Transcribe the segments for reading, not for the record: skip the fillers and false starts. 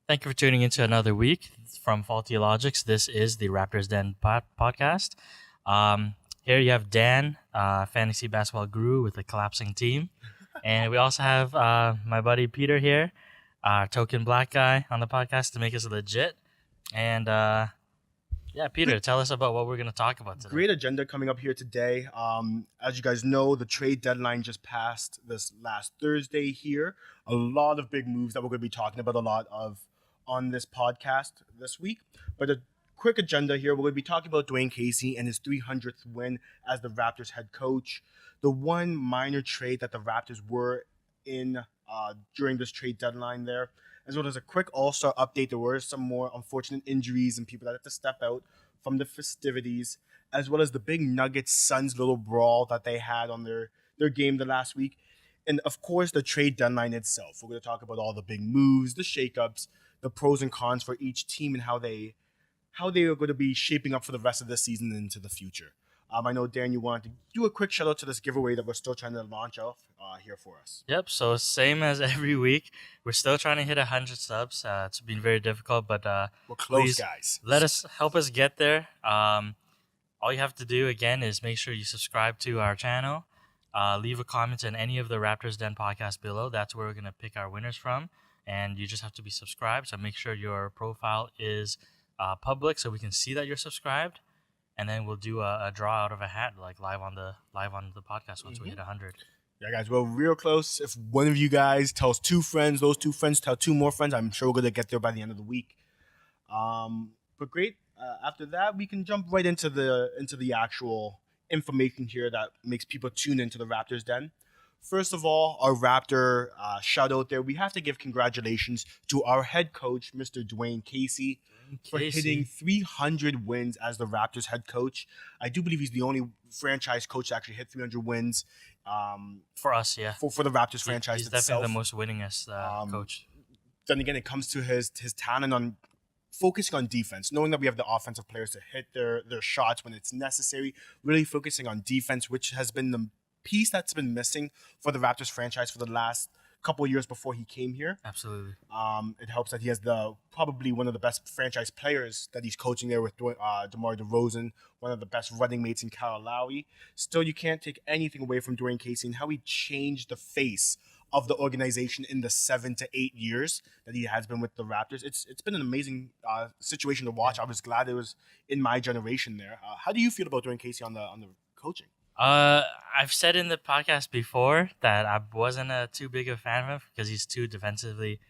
Thank you for tuning into another week from Faulty Logics. This is the Raptors Den podcast. Here you have Dan, fantasy basketball guru with a collapsing team. And we also have my buddy Peter here, our token black guy on the podcast to make us legit. And Peter, tell us about what we're going to talk about today. Great agenda coming up here today. As you guys know, the trade deadline just passed this last Thursday here. A lot of big moves that we're going to be talking about a lot of on this podcast this week. But a quick agenda here, we're going to be talking about Dwayne Casey and his 300th win as the Raptors head coach. The one minor trade that the Raptors were in during this trade deadline there, as well as a quick all-star update. There were some more unfortunate injuries and people that had to step out from the festivities, as well as the big Nuggets Suns little brawl that they had on their game the last week. And of course, the trade deadline itself. We're going to talk about all the big moves, the shakeups, the pros and cons for each team, and how they are going to be shaping up for the rest of the season and into the future. I know, Dan, you wanted to do a quick shout out to this giveaway that we're still trying to launch off here for us. Yep, so same as every week, we're still trying to hit 100 subs. It's been very difficult, but we're close, guys. Help us get there. All you have to do, again, is make sure you subscribe to our channel. Leave a comment on any of the Raptors Den podcasts below. That's where we're going to pick our winners from. And you just have to be subscribed. So make sure your profile is public so we can see that you're subscribed. And then we'll do a draw out of a hat, like live on the podcast once we hit 100. Yeah, guys, we're real close. If one of you guys tells two friends, those two friends tell two more friends, I'm sure we're going to get there by the end of the week. But great. After that, we can jump right into the actual information here that makes people tune into the Raptors Den. First of all, our Raptor shout out there. We have to give congratulations to our head coach, Mr. Dwayne Casey, for hitting 300 wins as the Raptors head coach. I do believe he's the only franchise coach to actually hit 300 wins. For us, yeah. For the Raptors franchise he's itself. Definitely the most winningest coach. Then again, it comes to his talent on focusing on defense, knowing that we have the offensive players to hit their shots when it's necessary, really focusing on defense, which has been the piece that's been missing for the Raptors franchise for the last couple of years before he came here. Absolutely. It helps that he has probably one of the best franchise players that he's coaching there with DeMar DeRozan, one of the best running mates in Kyle Lowry. Still, you can't take anything away from Dwayne Casey and how he changed the face of the organization in the 7 to 8 years that he has been with the Raptors. It's been an amazing situation to watch. I was glad it was in my generation there. How do you feel about Dwayne Casey on the coaching? I've said in the podcast before that I wasn't too big a fan of him because he's too defensively.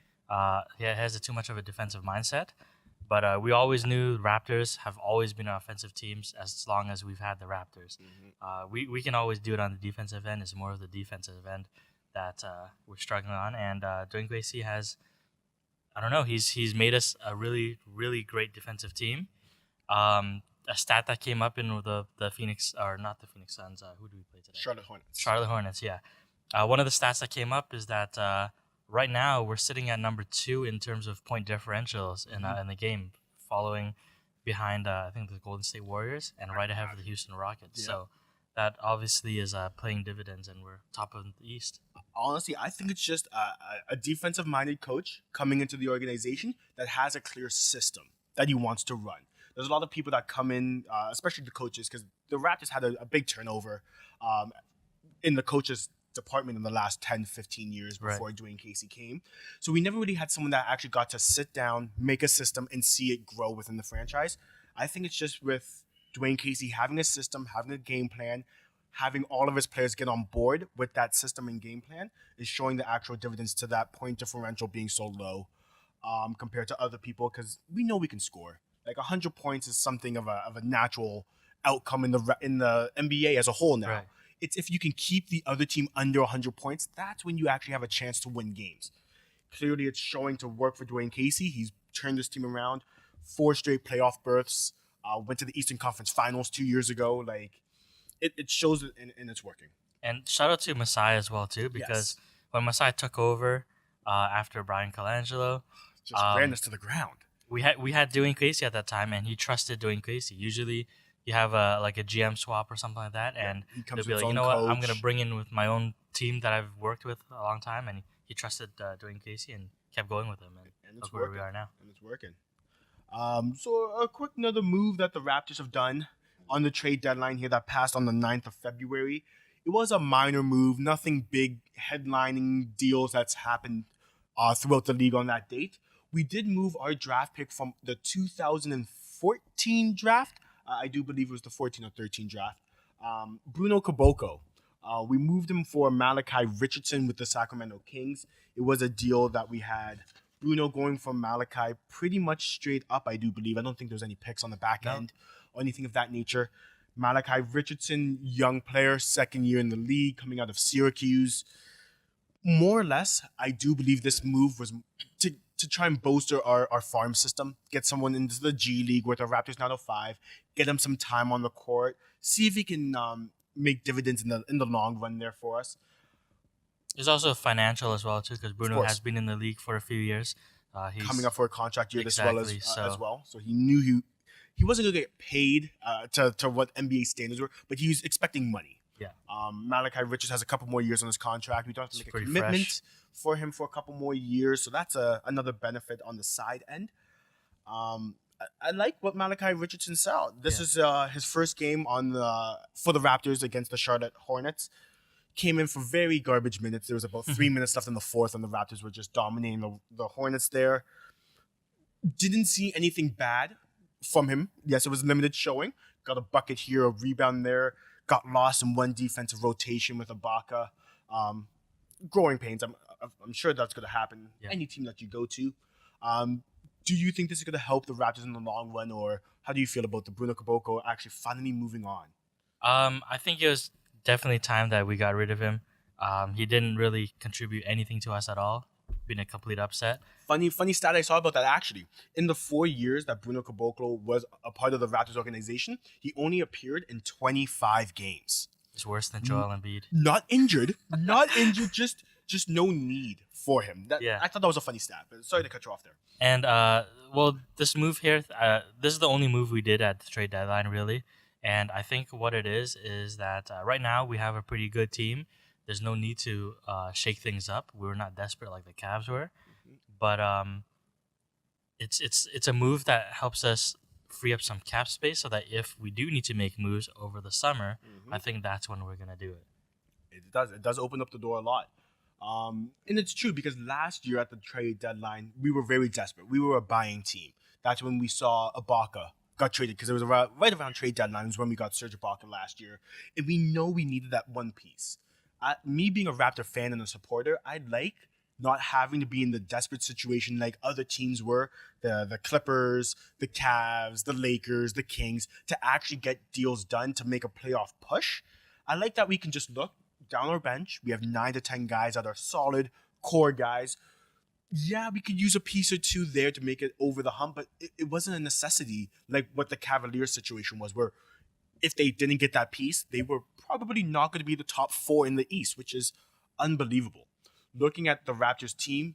He has too much of a defensive mindset. But we always knew Raptors have always been offensive teams as long as we've had the Raptors. Mm-hmm. We can always do it on the defensive end. It's more of the defensive end that we're struggling on. And Dwayne Casey has, I don't know, he's made us a really, really great defensive team. A stat that came up in the Phoenix, or not the Phoenix Suns. Who do we play today? Charlotte Hornets, yeah. One of the stats that came up is that right now we're sitting at number 2 in terms of point differentials in the game, following behind, I think, the Golden State Warriors and right ahead of the Houston Rockets. Yeah. So that obviously is paying dividends, and we're top of the East. Honestly, I think it's just a defensive-minded coach coming into the organization that has a clear system that he wants to run. There's a lot of people that come in, especially the coaches, because the Raptors had a big turnover in the coaches department in the last 10, 15 years before Dwayne Casey came. So we never really had someone that actually got to sit down, make a system, and see it grow within the franchise. I think it's just with Dwayne Casey having a system, having a game plan, having all of his players get on board with that system and game plan is showing the actual dividends to that point differential being so low compared to other people, because we know we can score. Like 100 points is something of a natural outcome in the NBA as a whole now. Right. It's if you can keep the other team under 100 points, that's when you actually have a chance to win games. Clearly, it's showing to work for Dwayne Casey. He's turned this team around. 4 straight playoff berths. Went to the Eastern Conference Finals 2 years ago. Like it shows it and it's working. And shout out to Masai as well too, because when Masai took over after Brian Colangelo, just ran us to the ground. We had Dwayne Casey at that time, and he trusted Dwayne Casey. Usually, you have a GM swap or something like that, and they'll be like, you know what, I'm gonna bring in with my own team that I've worked with a long time, and he trusted Dwayne Casey and kept going with him. And it's look where we working. are now. And it's working. So a quick another move that the Raptors have done on the trade deadline here that passed on the 9th of February. It was a minor move, nothing big headlining deals that's happened throughout the league on that date. We did move our draft pick from the 2014 draft. I do believe it was the 14 or 13 draft. Bruno Caboclo. We moved him for Malachi Richardson with the Sacramento Kings. It was a deal that we had Bruno going from Malachi pretty much straight up, I do believe. I don't think there was any picks on the back end or anything of that nature. Malachi Richardson, young player, second year in the league, coming out of Syracuse. More or less, I do believe this move was to try and bolster our farm system, get someone into the G League with the Raptors 905, get him some time on the court, see if he can make dividends in the long run there for us. It's also financial as well too, because Bruno course. has been in the league for a few years. He's Coming up for a contract year Exactly, as well. So he knew he wasn't going to get paid to what NBA standards were, but he was expecting money. Yeah. Malachi Richards has a couple more years on his contract. We don't have to It's make a pretty commitment fresh. for him for a couple more years. So that's another benefit on the side end. I like what Malachi Richardson saw. This is his first game for the Raptors against the Charlotte Hornets. Came in for very garbage minutes. There was about 3 minutes left in the fourth, and the Raptors were just dominating the Hornets there. Didn't see anything bad from him. Yes, it was limited showing. Got a bucket here, a rebound there. Got lost in one defensive rotation with Ibaka. Growing pains. I'm sure that's going to happen. Yeah. Any team that you go to. Do you think this is going to help the Raptors in the long run, or how do you feel about the Bruno Caboclo actually finally moving on? I think it was definitely time that we got rid of him. He didn't really contribute anything to us at all. Been a complete upset. Funny stat I saw about that actually. In the 4 years that Bruno Caboclo was a part of the Raptors organization, he only appeared in 25 games. It's worse than Joel Embiid. Not injured, just no need for him. I thought that was a funny stat, but sorry to cut you off there. And this move here, this is the only move we did at the trade deadline, really. And I think what it is that right now we have a pretty good team. There's no need to shake things up. We're not desperate like the Cavs were, but it's a move that helps us free up some cap space so that if we do need to make moves over the summer, I think that's when we're gonna do it. It does open up the door a lot. And it's true because last year at the trade deadline, we were very desperate. We were a buying team. That's when we saw Ibaka got traded because it was right around trade deadline was when we got Serge Ibaka last year. And we know we needed that one piece. Me being a Raptor fan and a supporter, I'd like not having to be in the desperate situation like other teams were, the Clippers, the Cavs, the Lakers, the Kings, to actually get deals done to make a playoff push. I like that we can just look down our bench. We have 9 to 10 guys that are solid core guys. Yeah, we could use a piece or two there to make it over the hump, but it wasn't a necessity like what the Cavaliers situation was, where if they didn't get that piece, they were probably not going to be the top 4 in the East, which is unbelievable. Looking at the Raptors team,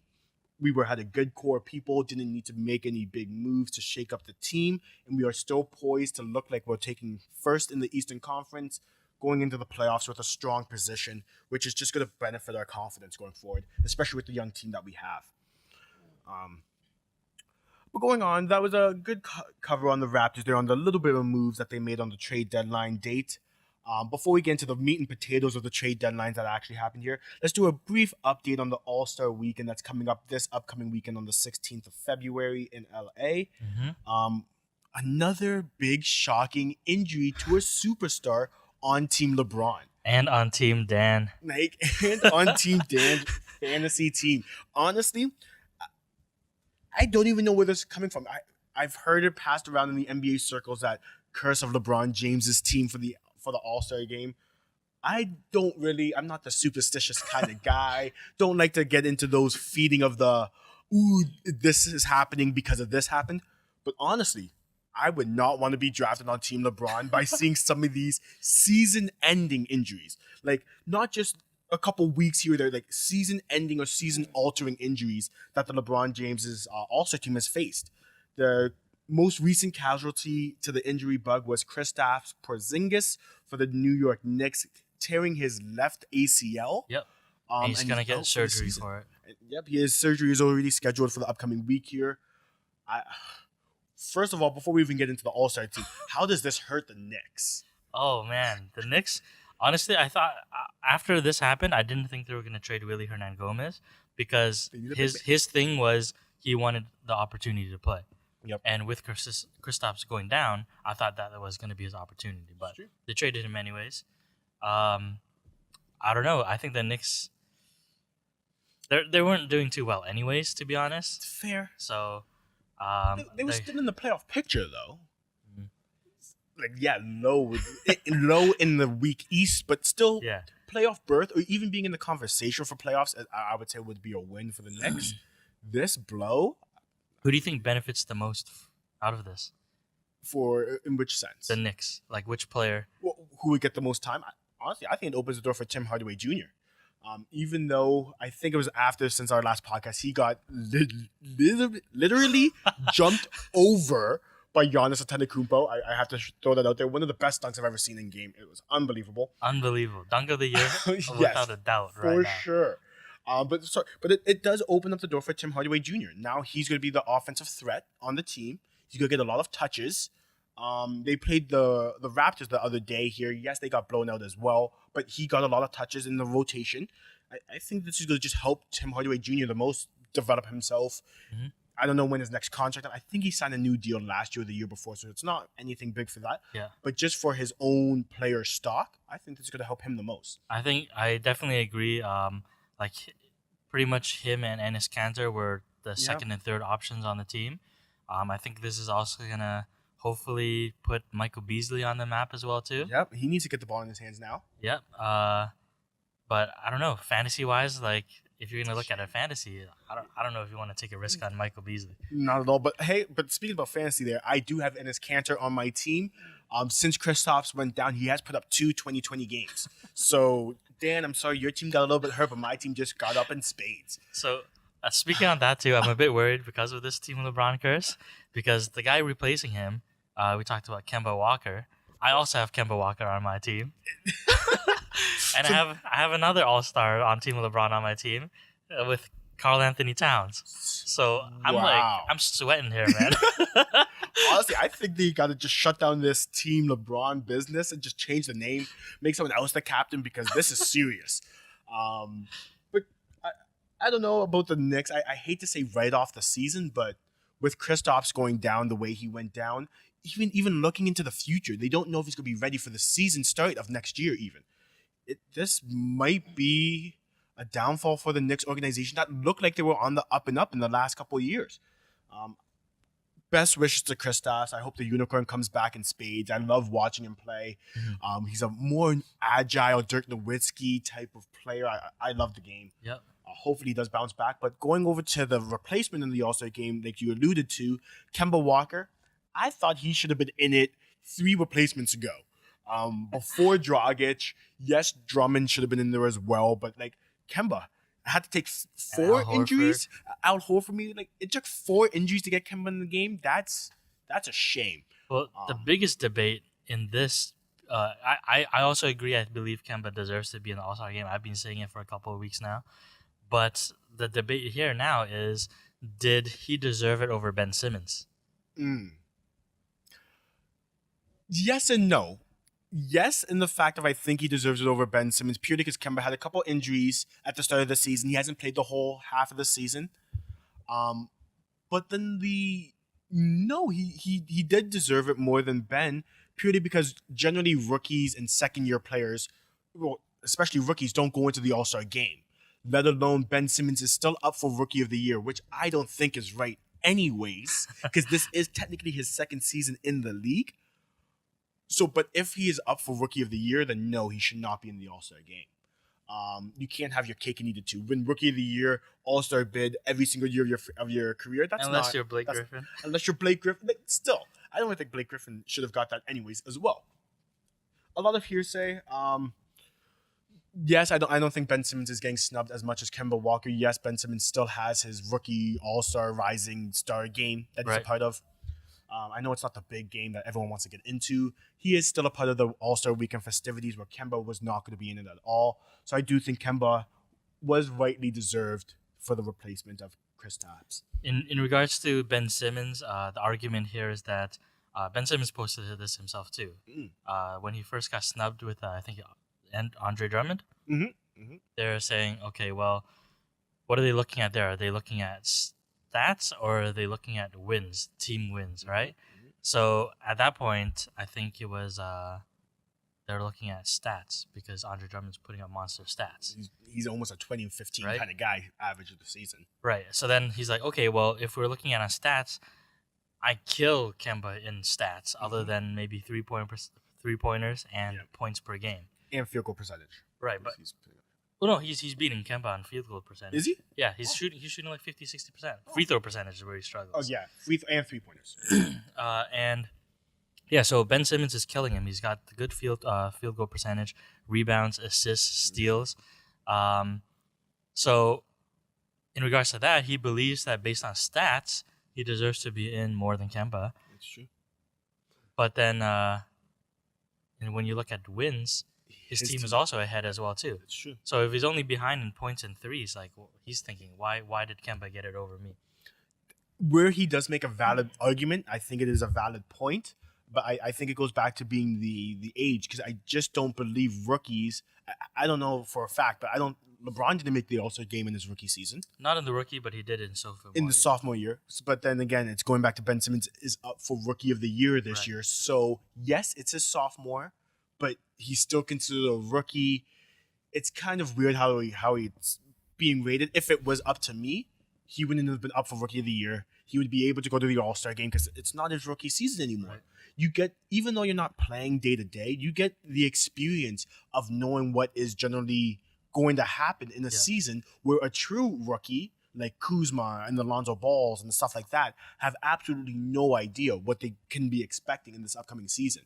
we had a good core of people, didn't need to make any big moves to shake up the team, and we are still poised to look like we're taking first in the Eastern Conference, going into the playoffs with a strong position, which is just going to benefit our confidence going forward, especially with the young team that we have. But going on, that was a good cover on the Raptors there on the little bit of moves that they made on the trade deadline date. Before we get into the meat and potatoes of the trade deadlines that actually happened here, let's do a brief update on the All-Star Weekend that's coming up this upcoming weekend on the 16th of February in LA. Another big shocking injury to a superstar on Team LeBron. And on Team Dan. And on Team Dan fantasy team. Honestly, I don't even know where this is coming from. I've heard it passed around in the NBA circles that curse of LeBron James's team for the All-Star game. I'm not the superstitious kind of guy. Don't like to get into those feeding of this is happening because of this happened. But honestly, I would not want to be drafted on Team LeBron by seeing some of these season-ending injuries. Like, not just a couple weeks here or there, like season-ending or season-altering injuries that the LeBron James's All-Star team has faced. The most recent casualty to the injury bug was Kristaps Porzingis for the New York Knicks, tearing his left ACL. Yep. He's going to get surgery for it. And yep, his surgery is already scheduled for the upcoming week here. I First of all, before we even get into the All-Star team, how does this hurt the Knicks? Oh man, the Knicks. Honestly, I thought after this happened, I didn't think they were going to trade Willie Hernan Gomez because They need a big his thing was he wanted the opportunity to play. Yep. And with Kristaps going down, I thought that was going to be his opportunity, but true. they traded him anyways. I don't know. I think the Knicks they weren't doing too well anyways, to be honest. Fair. So They were still in the playoff picture though. Mhm. Like low in the weak East, but still yeah. playoff berth or even being in the conversation for playoffs, I would say would be a win for the Knicks. This blow Who do you think benefits the most out of this? in which sense? The Knicks. Like which player? Well, who would get the most time? Honestly, I think it opens the door for Tim Hardaway Jr. Even though I think it was since our last podcast, he got literally jumped over by Giannis Antetokounmpo. I have to throw that out there. One of the best dunks I've ever seen in game. It was unbelievable. Unbelievable. Dunk of the year, Yes, without a doubt, right for now. sure. But it does open up the door for Tim Hardaway Jr. Now he's going to be the offensive threat on the team. He's going to get a lot of touches. They played the Raptors the other day here. Yes, they got blown out as well, but he got a lot of touches in the rotation. I think this is going to just help Tim Hardaway Jr. the most develop himself. Mm-hmm. I don't know when his next contract. I think he signed a new deal last year or the year before, so it's not anything big for that. Yeah. But just for his own player stock, I think this is going to help him the most. I think I definitely agree. Like pretty much him and Enes Kanter were the second and third options on the team. I think this is also gonna hopefully put Michael Beasley on the map as well too. Yep, he needs to get the ball in his hands now. Yep. But I don't know, fantasy wise, like if you're gonna look at a fantasy, I don't know if you want to take a risk on Michael Beasley. Not at all. But hey, speaking about fantasy, there I do have Enes Kanter on my team. Since Kristaps went down, he has put up 2 2020 games. So Dan, I'm sorry, your team got a little bit hurt, but my team just got up in spades. So speaking on that too, I'm a bit worried because of this Team LeBron curse. Because the guy replacing him, we talked about Kemba Walker. I also have Kemba Walker on my team, and I have another All-Star on Team LeBron on my team with Karl Anthony Towns. So I'm sweating here, man. Honestly, I think they got to just shut down this Team LeBron business and just change the name, make someone else the captain because this is serious. But I don't know about the Knicks. I hate to say right off the season, but with Kristaps going down the way he went down, even looking into the future, they don't know if he's going to be ready for the season start of next year even. This might be a downfall for the Knicks organization that looked like they were on the up and up in the last couple of years. Best wishes to Kristaps. I hope the unicorn comes back in spades. I love watching him play. Mm-hmm. He's a more agile Dirk Nowitzki type of player. I love the game. Yep. Hopefully he does bounce back. But going over to the replacement in the All-Star game, like you alluded to, Kemba Walker, I thought he should have been in it 3 replacements ago. Before Dragic, yes, Drummond should have been in there as well. But like Kemba, I had to take 4 injuries. Al Horford, like it took 4 injuries to get Kemba in the game. That's a shame. Well, the biggest debate in this, I also agree. I believe Kemba deserves to be in the All-Star game. I've been saying it for a couple of weeks now. But the debate here now is, did he deserve it over Ben Simmons? Yes and no. Yes, in the fact of I think he deserves it over Ben Simmons, purely because Kemba had a couple injuries at the start of the season. He hasn't played the whole half of the season. But then he did deserve it more than Ben, purely because generally rookies and second-year players, well, especially rookies, don't go into the All-Star game. Let alone Ben Simmons is still up for Rookie of the Year, which I don't think is right anyways, because this is technically his second season in the league. So, but if he is up for Rookie of the Year, then no, he should not be in the All-Star game. You can't have your cake and eat it too. Win Rookie of the Year, All-Star bid every single year of your career. Unless you're Blake Griffin. Unless you're Blake Griffin. Like, still, I don't think Blake Griffin should have got that anyways as well. A lot of hearsay. Yes, I don't think Ben Simmons is getting snubbed as much as Kemba Walker. Yes, Ben Simmons still has his rookie All-Star Rising Star game that he's a part of. I know it's not the big game that everyone wants to get into. He is still a part of the All-Star Weekend festivities where Kemba was not going to be in it at all. So I do think Kemba was rightly deserved for the replacement of Kristaps. In regards to Ben Simmons, the argument here is that Ben Simmons posted this himself too. When he first got snubbed with I think and Andre Drummond, they're saying, okay, well, what are they looking at there? Are they looking at stats or are they looking at wins, team wins, right? So at that point, I think it was they're looking at stats because Andre Drummond's putting up monster stats. He's almost a 20 and 15 Right? kind of guy, average of the season. Right. So then he's like, okay, well, if we're looking at stats, I kill Kemba in stats other than maybe 3-pointers and points per game. And field goal percentage. Right, but well, no, he's beating Kemba on field goal percentage. Is he? Yeah, he's shooting like 50-60%. Free throw percentage is where he struggles. Oh yeah, and 3-pointers. And yeah, so Ben Simmons is killing him. He's got the good field goal percentage, rebounds, assists, steals. So in regards to that, he believes that based on stats, he deserves to be in more than Kemba. That's true. But then, and when you look at wins, his team is also ahead as well too. That's true. So if he's only behind in points and threes, like he's thinking, why did Kemba get it over me? Where he does make a valid argument, I think it is a valid point. But I think it goes back to being the age, because I just don't believe rookies. I don't know for a fact, but LeBron didn't make the All-Star game in his rookie season. Not in the rookie, but he did it in sophomore. In the sophomore year. But then again, it's going back to Ben Simmons is up for Rookie of the Year this year. So yes, it's his sophomore, but he's still considered a rookie. It's kind of weird how he's being rated. If it was up to me, he wouldn't have been up for Rookie of the Year. He would be able to go to the All-Star game because it's not his rookie season anymore. Right. You get, even though you're not playing day to day, you get the experience of knowing what is generally going to happen in a season where a true rookie like Kuzma and Alonzo Balls and stuff like that have absolutely no idea what they can be expecting in this upcoming season.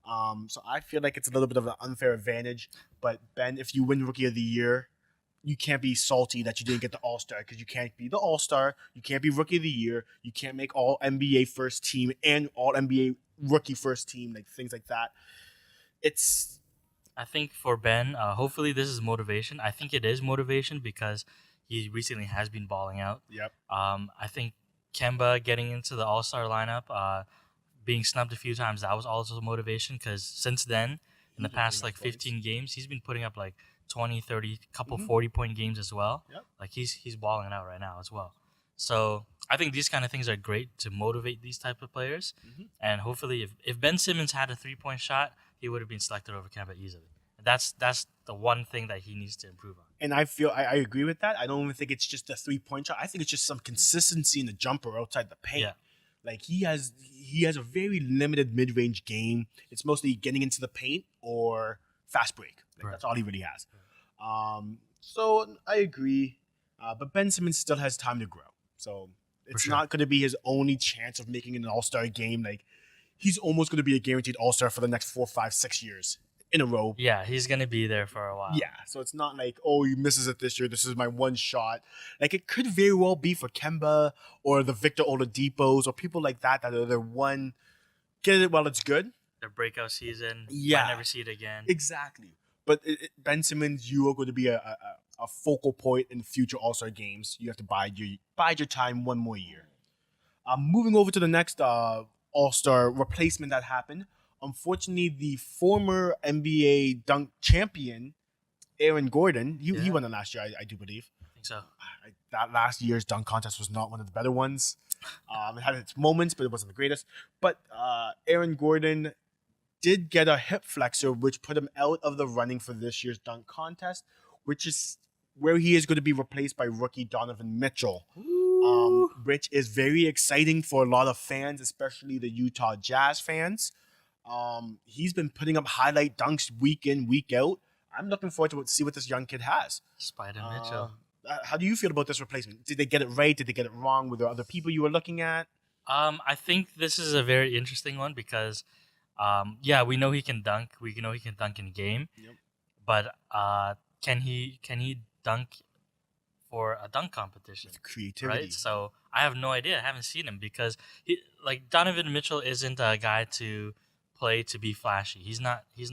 So I feel like it's a little bit of an unfair advantage. But Ben, if you win Rookie of the Year, you can't be salty that you didn't get the All-Star, because you can't be the All-Star, you can't be Rookie of the Year, you can't make All NBA first team and All NBA rookie first team, like things like that. I think for Ben, hopefully this is motivation. I think it is motivation because he recently has been balling out. Yep. I think Kemba getting into the All-Star lineup, being snubbed a few times, that was also motivation, because since then, in the past like 15 games, he's been putting up like 20, 30, couple 40-point games as well. Yep. Like he's balling out right now as well. So I think these kind of things are great to motivate these type of players. And hopefully if Ben Simmons had a 3-point shot, he would have been selected over Kemba easily. That's the one thing that he needs to improve on. And I feel I agree with that. I don't even think it's just a 3-point shot. I think it's just some consistency in the jumper outside the paint. Yeah. Like he has a very limited mid-range game. It's mostly getting into the paint or fast break. That's all he really has. So I agree. But Ben Simmons still has time to grow. So it's not going to be his only chance of making an All-Star game. Like he's almost going to be a guaranteed All-Star for the next 4, 5, 6 years in a row. Yeah, he's going to be there for a while. Yeah, so it's not like, oh, he misses it this year, this is my one shot. Like, it could very well be for Kemba or the Victor Oladipos or people like that are their one, get it while it's good. Their breakout season, Yeah. might never see it again. Exactly. But Ben Simmons, you are going to be a focal point in future All-Star games. You have to bide your time one more year. Moving over to the next All-Star replacement that happened. Unfortunately, the former NBA dunk champion, Aaron Gordon, he won it last year, I do believe. I think so. That last year's dunk contest was not one of the better ones. It had its moments, but it wasn't the greatest. But Aaron Gordon did get a hip flexor, which put him out of the running for this year's dunk contest, which is where he is going to be replaced by rookie Donovan Mitchell. Which is very exciting for a lot of fans, especially the Utah Jazz fans. He's been putting up highlight dunks week in, week out. I'm looking forward to see what this young kid has. Spider Mitchell. How do you feel about this replacement? Did they get it right? Did they get it wrong? Were there other people you were looking at? I think this is a very interesting one because, we know he can dunk. We know he can dunk in game. Yep. But can he dunk for a dunk competition? With creativity. Right? So I have no idea. I haven't seen him because Donovan Mitchell isn't a guy to play to be flashy. He's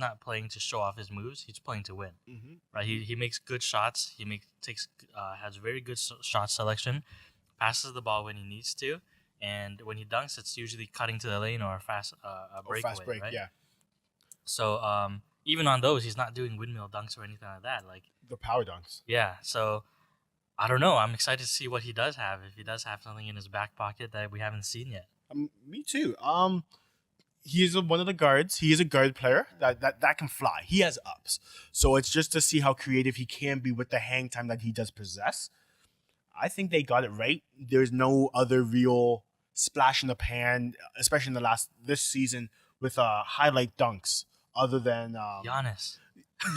not playing to show off his moves. He's playing to win. Mm-hmm. Right? He makes good shots. Has very good shot selection. Passes the ball when he needs to, and when he dunks, it's usually cutting to the lane or a breakaway. Fast break, right? yeah. So even on those, he's not doing windmill dunks or anything like that. Like The power dunks. yeah, so I don't know. I'm excited to see what he does have. If he does have something in his back pocket that we haven't seen yet. Me too. He is one of the guards. He is a guard player that can fly. He has ups. So it's just to see how creative he can be with the hang time that he does possess. I think they got it right. There's no other real splash in the pan, especially in this season with highlight dunks other than Giannis.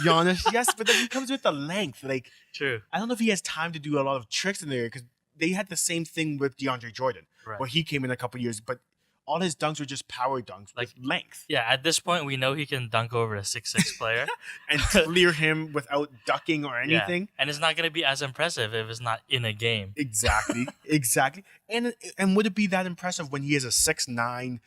Giannis. Yes, but then he comes with the length. Like True. I don't know if he has time to do a lot of tricks in there because they had the same thing with DeAndre Jordan, Right. where he came in a couple years, but all his dunks were just power dunks with length Yeah, at this point, we know he can dunk over a 6'6" player. and clear him without ducking or anything. Yeah. And it's not going to be as impressive if it's not in a game. Exactly, exactly. And would it be that impressive when he is a 6'9",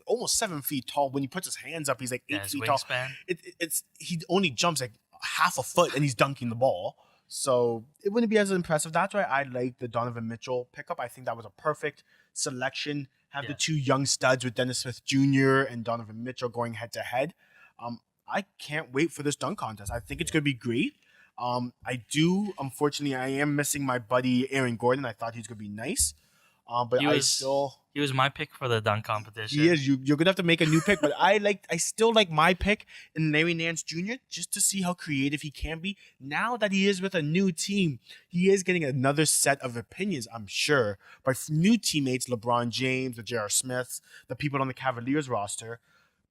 almost 7 feet tall? When he puts his hands up, he's like 8 His feet tall. wingspan. It's he only jumps like half a foot and he's dunking the ball. So it wouldn't be as impressive. That's why I like the Donovan Mitchell pickup. I think that was a perfect selection. Have the two young studs with Dennis Smith Jr. and Donovan Mitchell going head to head. I can't wait for this dunk contest. I think it's going to be great. Unfortunately, I am missing my buddy Aaron Gordon. I thought he's going to be nice. But he was my pick for the dunk competition. He is. You're gonna have to make a new pick, but I still like my pick in Larry Nance Jr. just to see how creative he can be. Now that he is with a new team, he is getting another set of opinions, I'm sure, by new teammates, LeBron James, the J.R. Smiths, the people on the Cavaliers roster,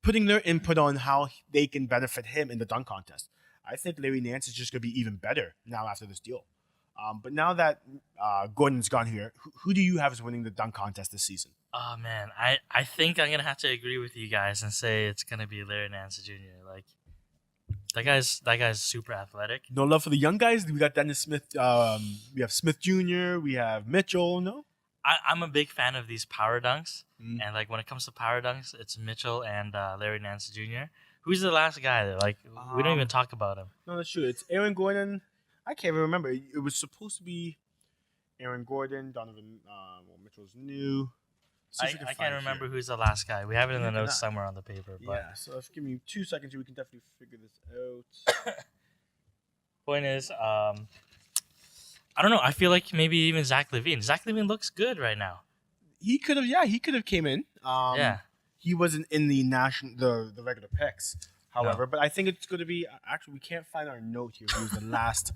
putting their input on how they can benefit him in the dunk contest. I think Larry Nance is just gonna be even better now after this deal. But now that Gordon's gone here, who do you have as winning the dunk contest this season? Oh man, I think I'm gonna have to agree with you guys and say it's gonna be Larry Nance Jr. Like that guy's super athletic. No love for the young guys. We got Dennis Smith. We have Smith Jr. We have Mitchell. No, I'm a big fan of these power dunks, and like when it comes to power dunks, it's Mitchell and Larry Nance Jr. Who's the last guy there? Like we don't even talk about him. No, that's true. It's Aaron Gordon. I can't even remember. It was supposed to be Aaron Gordon, Donovan Mitchell's new. I can't remember who's the last guy. We have it in the notes somewhere on the paper. But yeah, so if give me 2 seconds, we can definitely figure this out. Point is, I don't know. I feel like maybe even Zach LaVine. Zach LaVine looks good right now. He could have came in. He wasn't in the the regular picks. However, but I think it's going to be actually we can't find our note here. Who's the last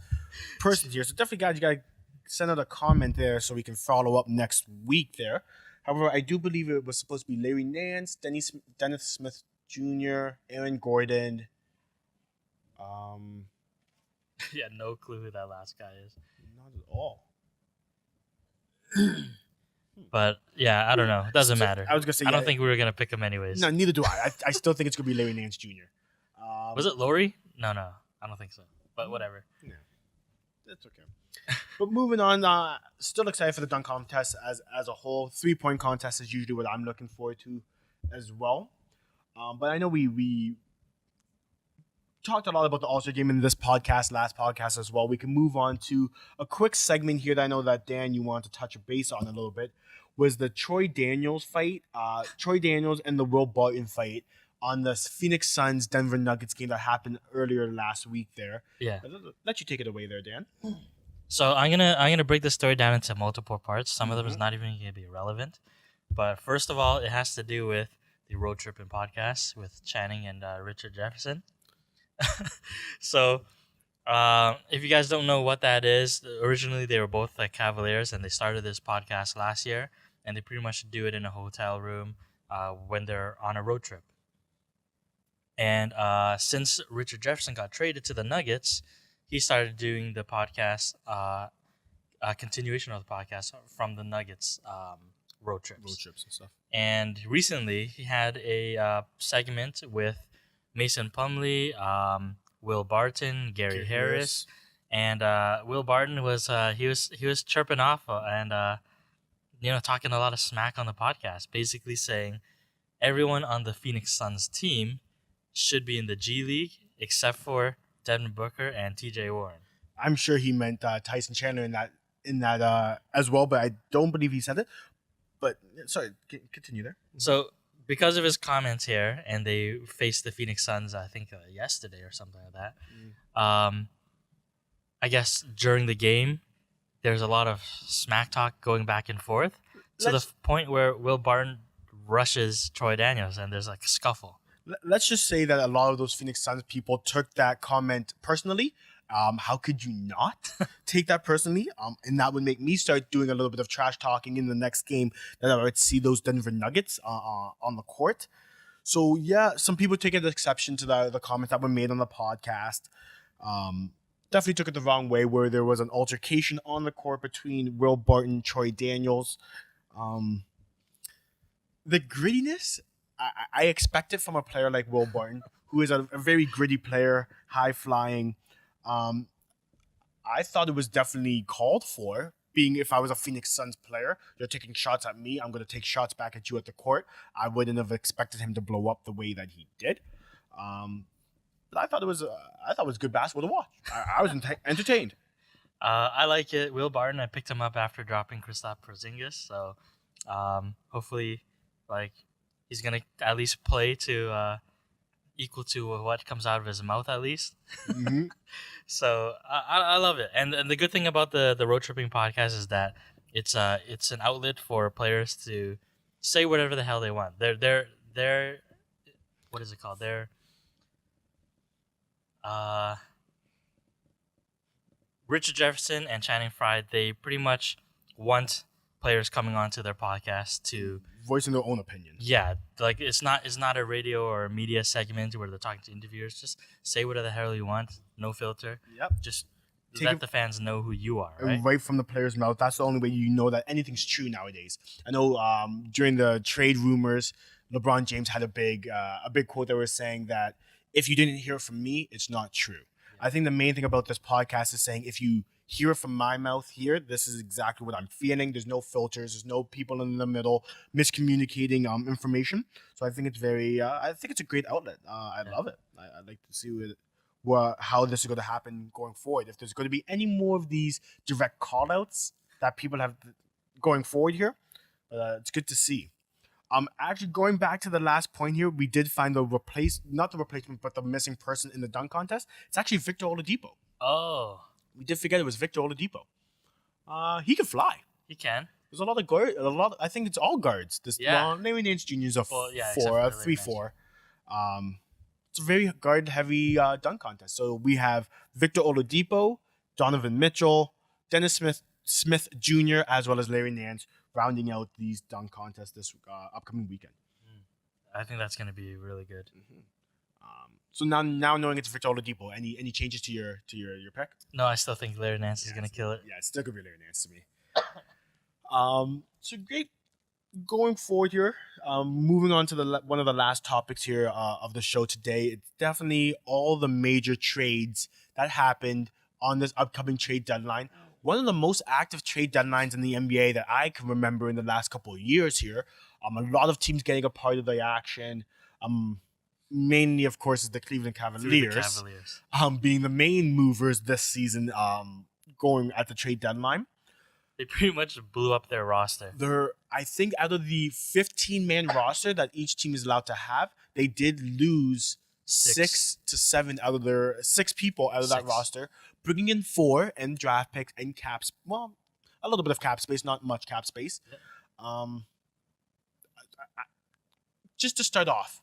person here? So definitely, guys, you got to send out a comment there so we can follow up next week there. However, I do believe it was supposed to be Larry Nance, Dennis Smith Jr., Aaron Gordon. Yeah, no clue who that last guy is. Not at all. But yeah, I don't know. It doesn't matter. I was gonna say I don't think we were gonna pick him anyways. No, neither do I. I still think it's gonna be Larry Nance Jr. Was it Laurie? No, I don't think so. But whatever. Yeah, that's okay. But moving on, still excited for the dunk contest as a whole. 3-point contest is usually what I'm looking forward to as well. But I know we talked a lot about the All-Star game in this last podcast as well. We can move on to a quick segment here that I know that, Dan, you want to touch base on a little bit, was the Troy Daniels fight. Troy Daniels and the Will Barton fight on the Phoenix Suns Denver Nuggets game that happened earlier last week there. Yeah. Let you take it away there, Dan. So I'm gonna break the story down into multiple parts. Some of them is not even gonna be relevant. But first of all, it has to do with the Road Tripping podcast with Channing and Richard Jefferson. So if you guys don't know what that is, originally they were both Cavaliers and they started this podcast last year, and they pretty much do it in a hotel room when they're on a road trip. And since Richard Jefferson got traded to the Nuggets, he started doing the podcast, continuation of the podcast from the Nuggets road trips. Road trips and stuff. And recently, he had a segment with Mason Plumlee, Will Barton, Gary Harris, and Will Barton was he was chirping off and talking a lot of smack on the podcast, basically saying everyone on the Phoenix Suns team should be in the G League except for Devin Booker and TJ Warren. I'm sure he meant Tyson Chandler in that as well, but I don't believe he said it. But sorry, continue there. So because of his comments here, and they faced the Phoenix Suns, I think yesterday or something like that. I guess during the game, there's a lot of smack talk going back and forth to the point where Will Barton rushes Troy Daniels, and there's like a scuffle. Let's just say that a lot of those Phoenix Suns people took that comment personally. How could you not take that personally? And that would make me start doing a little bit of trash talking in the next game that I would see those Denver Nuggets on the court. So yeah, some people take an exception to the comments that were made on the podcast. Definitely took it the wrong way, where there was an altercation on the court between Will Barton and Troy Daniels. The grittiness, I expect it from a player like Will Barton, who is a very gritty player, high flying. I thought it was definitely called for. Being if I was a Phoenix Suns player, you're taking shots at me, I'm going to take shots back at you at the court. I wouldn't have expected him to blow up the way that he did. But I thought it was good basketball to watch. I was entertained. I like it. Will Barton, I picked him up after dropping Kristaps Porzingis, so hopefully, like, he's gonna at least play to equal to what comes out of his mouth at least. Mm-hmm. So I love it, and the good thing about the road tripping podcast is that it's an outlet for players to say whatever the hell they want. They're what is it called? They're Richard Jefferson and Channing Frye, they pretty much want players coming onto their podcast to voicing their own opinions. Yeah, like it's not a radio or a media segment where they're talking to interviewers. Just say whatever the hell you want, no filter. Yep. Just let the fans know who you are, right? Right from the player's mouth. That's the only way you know that anything's true nowadays. I know during the trade rumors, LeBron James had a big quote that was saying that if you didn't hear it from me, it's not true. Yeah. I think the main thing about this podcast is saying if you hear it from my mouth here, this is exactly what I'm feeling. There's no filters. There's no people in the middle miscommunicating information. So I think it's I think it's a great outlet. I love it. I'd like to see how this is going to happen going forward. If there's going to be any more of these direct call-outs that people have going forward here, it's good to see. Actually, going back to the last point here, we did find not the replacement, but the missing person in the dunk contest. It's actually Victor Oladipo. Oh. We did forget it was Victor Oladipo. He can fly. He can. There's a lot of guards. I think it's all guards. Larry Nance Jr. is a 3-4. It's a very guard-heavy dunk contest. So we have Victor Oladipo, Donovan Mitchell, Dennis Smith Jr., as well as Larry Nance, rounding out these dunk contests this upcoming weekend. I think that's going to be really good. Mm-hmm. So now knowing it's Victor Oladipo, any changes to your pick? No, I still think Larry Nance is going to kill it. Yeah, it's still going to be Larry Nance to me. So great. Going forward here, moving on to one of the last topics here of the show today. It's definitely all the major trades that happened on this upcoming trade deadline. One of the most active trade deadlines in the NBA that I can remember in the last couple of years here. A lot of teams getting a part of the action. Mainly, of course, is the Cleveland Cavaliers. Being the main movers this season, going at the trade deadline. They pretty much blew up their roster. I think out of the 15-man roster that each team is allowed to have, they did lose 6 to 7 out of their 6 people out of that roster, bringing in 4 and draft picks and caps. Well, a little bit of cap space, not much cap space. Yep. Just to start off,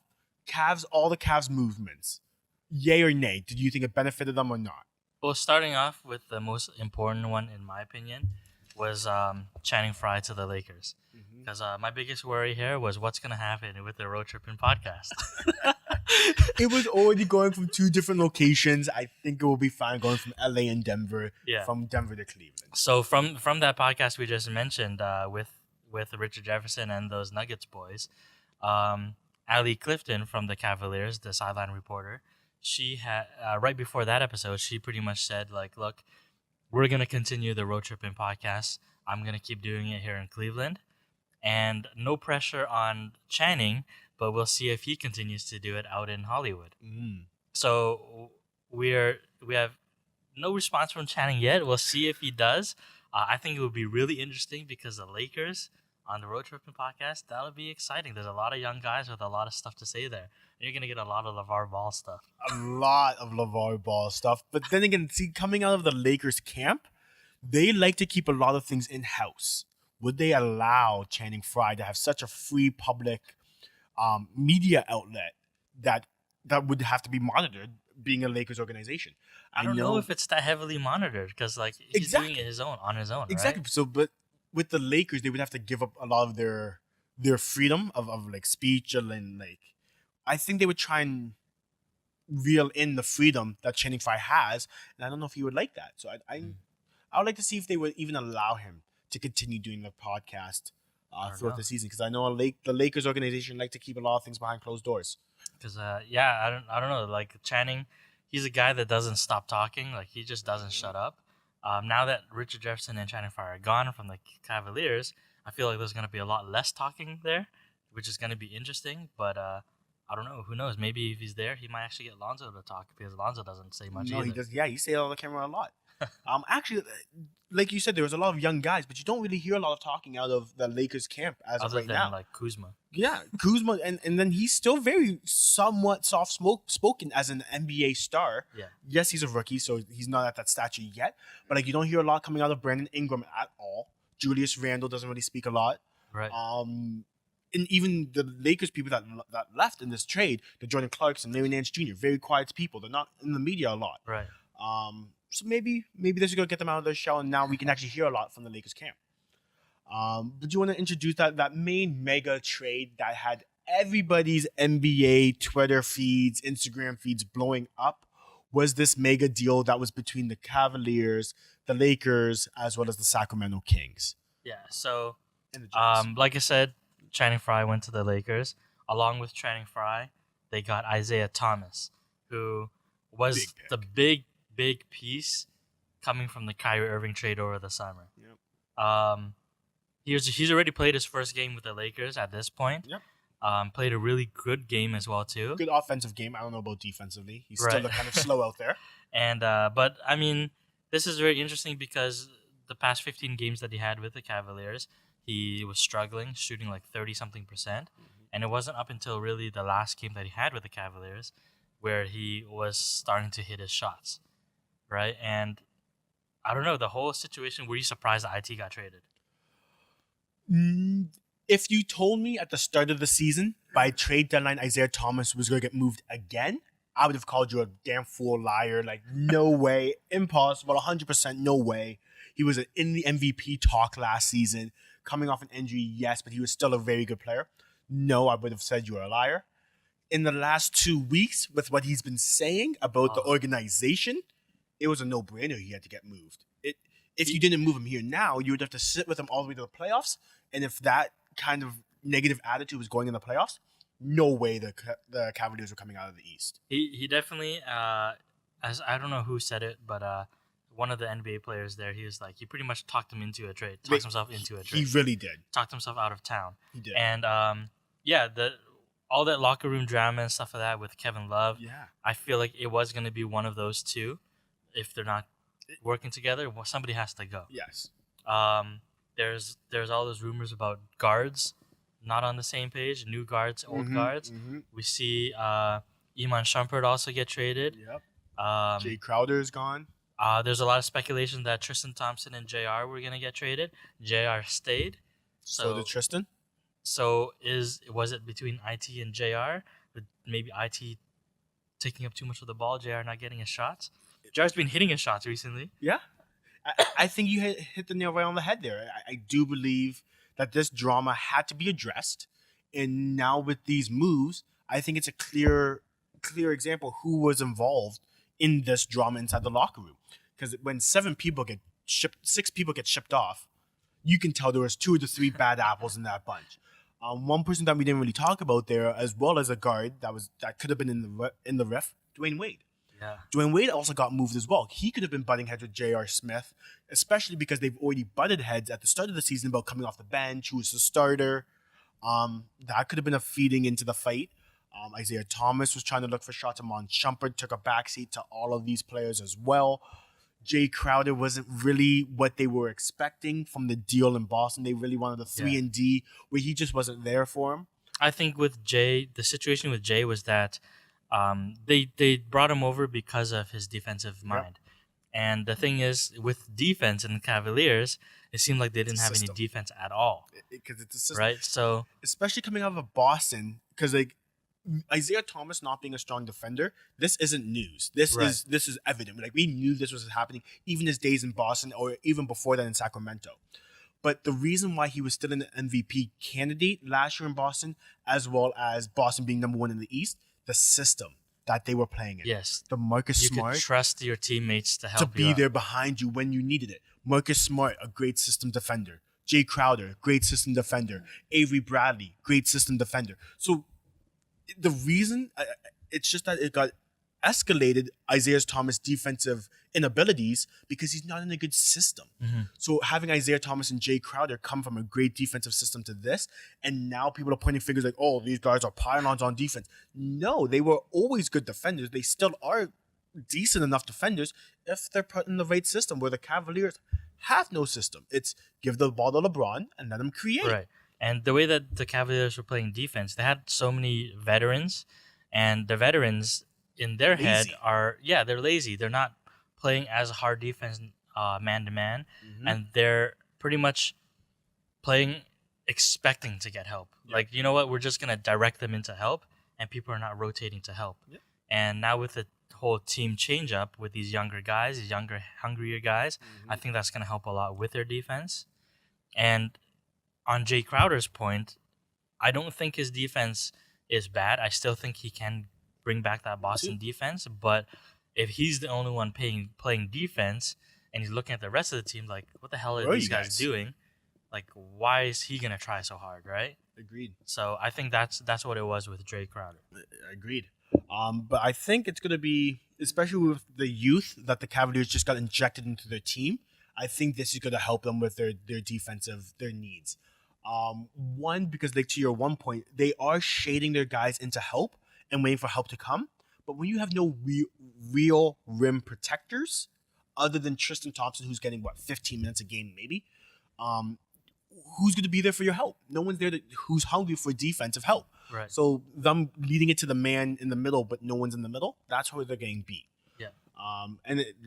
all the Cavs movements, yay or nay? Did you think it benefited them or not? Well, starting off with the most important one, in my opinion, was Channing Frye to the Lakers. Because my biggest worry here was what's going to happen with the Road Tripping podcast. It was already going from 2 different locations. I think it will be fine going from LA and Denver, from Denver to Cleveland. So from that podcast we just mentioned with Richard Jefferson and those Nuggets boys, Allie Clifton from the Cavaliers, the sideline reporter, she had right before that episode, she pretty much said, like, look, we're going to continue the Road Tripping podcast. I'm going to keep doing it here in Cleveland. And no pressure on Channing, but we'll see if he continues to do it out in Hollywood. Mm. So we have no response from Channing yet. We'll see if he does. I think it would be really interesting because the Lakers on the Road Tripping podcast, that'll be exciting. There's a lot of young guys with a lot of stuff to say there. And you're going to get a lot of LeVar Ball stuff. A lot of LeVar Ball stuff. But then again, see, coming out of the Lakers camp, they like to keep a lot of things in-house. Would they allow Channing Frye to have such a free public media outlet that would have to be monitored, being a Lakers organization? I don't know if it's that heavily monitored because he's doing it on his own. Exactly. Right? So, but with the Lakers, they would have to give up a lot of their freedom of like speech and like, I think they would try and reel in the freedom that Channing Frye has, and I don't know if he would like that. So I would like to see if they would even allow him to continue doing the podcast throughout the season, because I know the Lakers organization like to keep a lot of things behind closed doors. Because I don't know. Like Channing, he's a guy that doesn't stop talking. Like he just doesn't shut up. Now that Richard Jefferson and Channing Frye are gone from the Cavaliers, I feel like there's going to be a lot less talking there, which is going to be interesting. But I don't know. Who knows? Maybe if he's there, he might actually get Lonzo to talk, because Lonzo doesn't say much either. He does. Yeah, he stays on the camera a lot. Actually, like you said, there was a lot of young guys, but you don't really hear a lot of talking out of the Lakers camp as of right now. Other than like Kuzma. Yeah, Kuzma, and then he's still very somewhat spoken as an NBA star. Yeah. Yes, he's a rookie, so he's not at that stature yet. But like, you don't hear a lot coming out of Brandon Ingram at all. Julius Randle doesn't really speak a lot. Right. And even the Lakers people that left in this trade, the Jordan Clarkson, Larry Nance Jr., very quiet people. They're not in the media a lot. Right. So maybe this is gonna get them out of their shell, and now we can actually hear a lot from the Lakers camp. But you want to introduce that main mega trade that had everybody's NBA Twitter feeds, Instagram feeds blowing up? Was this mega deal that was between the Cavaliers, the Lakers, as well as the Sacramento Kings? Yeah. So, And the Jazz. like I said, Channing Frye went to the Lakers. Along with Channing Frye, they got Isaiah Thomas, who was the big piece coming from the Kyrie Irving trade over the summer. Yep. He's already played his first game with the Lakers at this point. Yep. Played a really good game as well too. Good offensive game. I don't know about defensively. He's still kind of slow out there. And but I mean, this is very interesting because the past 15 games that he had with the Cavaliers, he was struggling, shooting like 30-something%. And it wasn't up until really the last game that he had with the Cavaliers where he was starting to hit his shots. Right? And I don't know, the whole situation, were you surprised that IT got traded? If you told me at the start of the season, by trade deadline, Isaiah Thomas was going to get moved again, I would have called you a damn fool liar. Like, no way. Impossible. 100% no way. He was in the MVP talk last season, coming off an injury, yes, but he was still a very good player. No, I would have said you were a liar. In the last 2 weeks, with what he's been saying about the organization, it was a no-brainer he had to get moved. If you didn't move him here now, you would have to sit with him all the way to the playoffs. And if that kind of negative attitude was going in the playoffs, no way the Cavaliers were coming out of the East. He definitely, as I don't know who said it, but one of the NBA players there, he was like, he pretty much talked himself into a trade. He really did. Talked himself out of town. He did. And all that locker room drama and stuff like that with Kevin Love, I feel like it was going to be one of those two. If they're not working together, somebody has to go. Yes. There's all those rumors about guards not on the same page, new guards, old guards. We see Iman Shumpert also get traded. Yep. Jay Crowder's gone. There's a lot of speculation that Tristan Thompson and JR were going to get traded. JR stayed. So did Tristan. So was it between IT and JR? With maybe IT taking up too much of the ball, JR not getting his shots? JR's been hitting his shots recently. Yeah. I think you hit the nail right on the head there. I do believe that this drama had to be addressed. And now with these moves, I think it's a clear example who was involved in this drama inside the locker room. Because when 6 people get shipped off, you can tell there was 2 to 3 bad apples in that bunch. One person that we didn't really talk about there, as well as a guard that could have been in the ref, Dwayne Wade. Yeah. Dwayne Wade also got moved as well. He could have been butting heads with J.R. Smith, especially because they've already butted heads at the start of the season about coming off the bench, who was the starter. That could have been a feeding into the fight. Isaiah Thomas was trying to look for shots. Amon Shumpert took a backseat to all of these players as well. Jay Crowder wasn't really what they were expecting from the deal in Boston. They really wanted a 3-and-D where he just wasn't there for him. I think with Jay, the situation with Jay was that they brought him over because of his defensive mind. And the thing is, with defense in the Cavaliers, it seemed like they didn't have any defense at all. Because it's a system. Right? So, especially coming out of Boston, because like Isaiah Thomas not being a strong defender, this isn't news. This is evident. Like we knew this was happening even his days in Boston or even before that in Sacramento. But the reason why he was still an MVP candidate last year in Boston, as well as Boston being number one in the East, the system that they were playing in. Yes. The Marcus Smart. You could trust your teammates to help you. To be there behind you when you needed it. Marcus Smart, a great system defender. Jay Crowder, great system defender. Avery Bradley, great system defender. So the reason, it's just that it got escalated, Isaiah Thomas' defensive inabilities, because he's not in a good system. Mm-hmm. So having Isaiah Thomas and Jay Crowder come from a great defensive system to this, and now people are pointing fingers like, oh, these guys are pylons on defense. No, they were always good defenders. They still are decent enough defenders if they're put in the right system, where the Cavaliers have no system. It's give the ball to LeBron and let him create. Right. And the way that the Cavaliers were playing defense, they had so many veterans, and the veterans in their head they're lazy. They're not playing as hard defense man to man, and they're pretty much playing expecting to get help. Yep. Like, you know what, we're just gonna direct them into help, and people are not rotating to help. Yep. And now with the whole team change up with these younger guys, these younger, hungrier guys, I think that's gonna help a lot with their defense. And on Jay Crowder's point, I don't think his defense is bad. I still think he can bring back that Boston defense, but if he's the only one playing defense and he's looking at the rest of the team like, what the hell are these guys doing? Like, why is he going to try so hard, right? Agreed. So I think that's what it was with Jay Crowder. Agreed. But I think it's going to be, especially with the youth that the Cavaliers just got injected into their team, I think this is going to help them with their their needs. One, because like to your one point, they are shading their guys into help and waiting for help to come. But when you have no real rim protectors, other than Tristan Thompson, who's getting 15 minutes a game maybe, who's going to be there for your help? No one's there who's hungry for defensive help. Right. So them leading it to the man in the middle, but no one's in the middle, that's where they're getting beat. Yeah.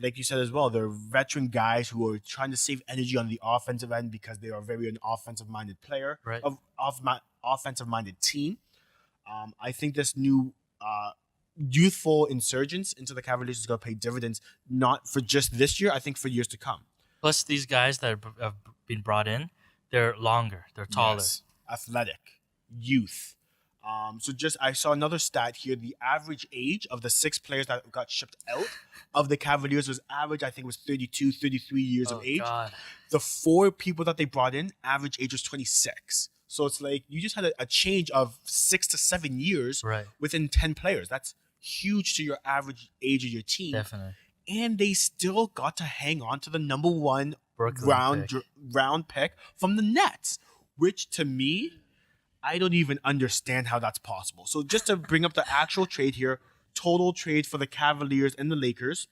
Like you said as well, they're veteran guys who are trying to save energy on the offensive end because they are very an offensive-minded player, right. Offensive-minded team. I think this new youthful insurgence into the Cavaliers is going to pay dividends, not for just this year, I think for years to come. Plus, these guys that have been brought in, they're longer, they're taller. Yes. Athletic, youth. I saw another stat here. The average age of the 6 players that got shipped out of the Cavaliers was average, I think it was 32, 33 years of age. God. The 4 people that they brought in, average age was 26. So it's like you just had a change of 6 to 7 years within 10 players. That's huge to your average age of your team. Definitely. And they still got to hang on to the number 1 round pick from the Nets, which to me, I don't even understand how that's possible. So just to bring up the actual trade here, total trade for the Cavaliers and the Lakers.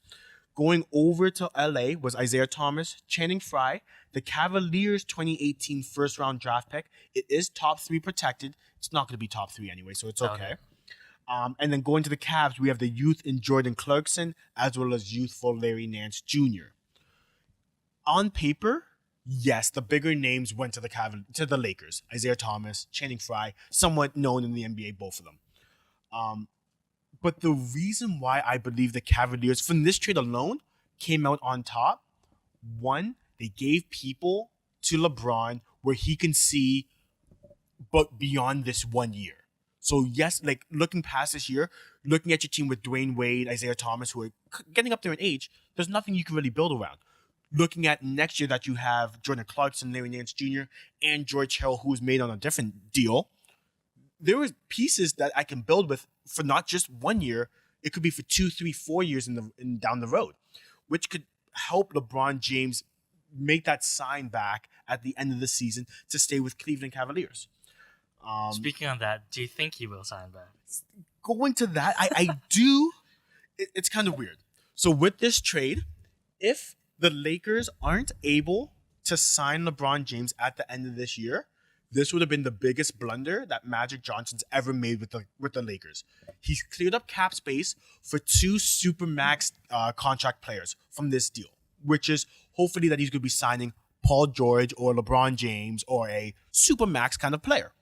Going over to LA was Isaiah Thomas, Channing Frye, the Cavaliers 2018 first round draft pick. It is top 3 protected. It's not going to be top 3 anyway, so it's okay. And then going to the Cavs, we have the youth in Jordan Clarkson, as well as youthful Larry Nance Jr. On paper, yes, the bigger names went to the Lakers. Isaiah Thomas, Channing Frye, somewhat known in the NBA, both of them. But the reason why I believe the Cavaliers, from this trade alone, came out on top, one, they gave people to LeBron where he can see but beyond this 1 year. So yes, like looking past this year, looking at your team with Dwayne Wade, Isaiah Thomas, who are getting up there in age, there's nothing you can really build around. Looking at next year that you have Jordan Clarkson, Larry Nance Jr., and George Hill, who's made on a different deal, there was pieces that I can build with for not just 1 year. It could be for 2, 3, 4 years down the road, which could help LeBron James make that sign back at the end of the season to stay with Cleveland Cavaliers. Speaking on that, do you think he will sign back? Going to that, I do. It's kind of weird. So with this trade, if the Lakers aren't able to sign LeBron James at the end of this year, this would have been the biggest blunder that Magic Johnson's ever made with the Lakers. He's cleared up cap space for two supermax contract players from this deal, which is hopefully that he's going to be signing Paul George or LeBron James or a supermax kind of player.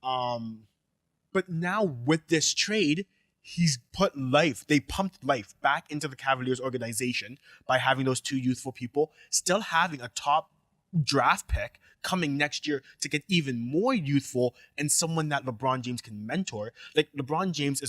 But now with this trade, they pumped life back into the Cavaliers organization by having those two youthful people, still having a top draft pick coming next year to get even more youthful and someone that LeBron James can mentor. Like LeBron James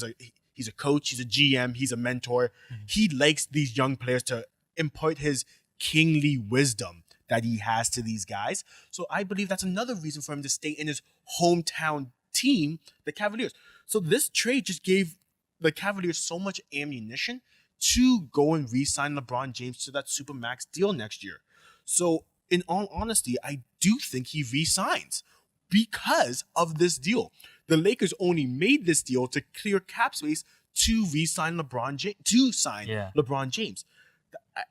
he's a coach, he's a GM, he's a mentor. Mm-hmm. He likes these young players to impart his kingly wisdom that he has to these guys. So I believe that's another reason for him to stay in his hometown team, the Cavaliers. So this trade just gave the Cavaliers so much ammunition to go and re-sign LeBron James to that supermax deal next year. So in all honesty, I do think he re-signs because of this deal. The Lakers only made this deal to clear cap space to re-sign LeBron James, LeBron James.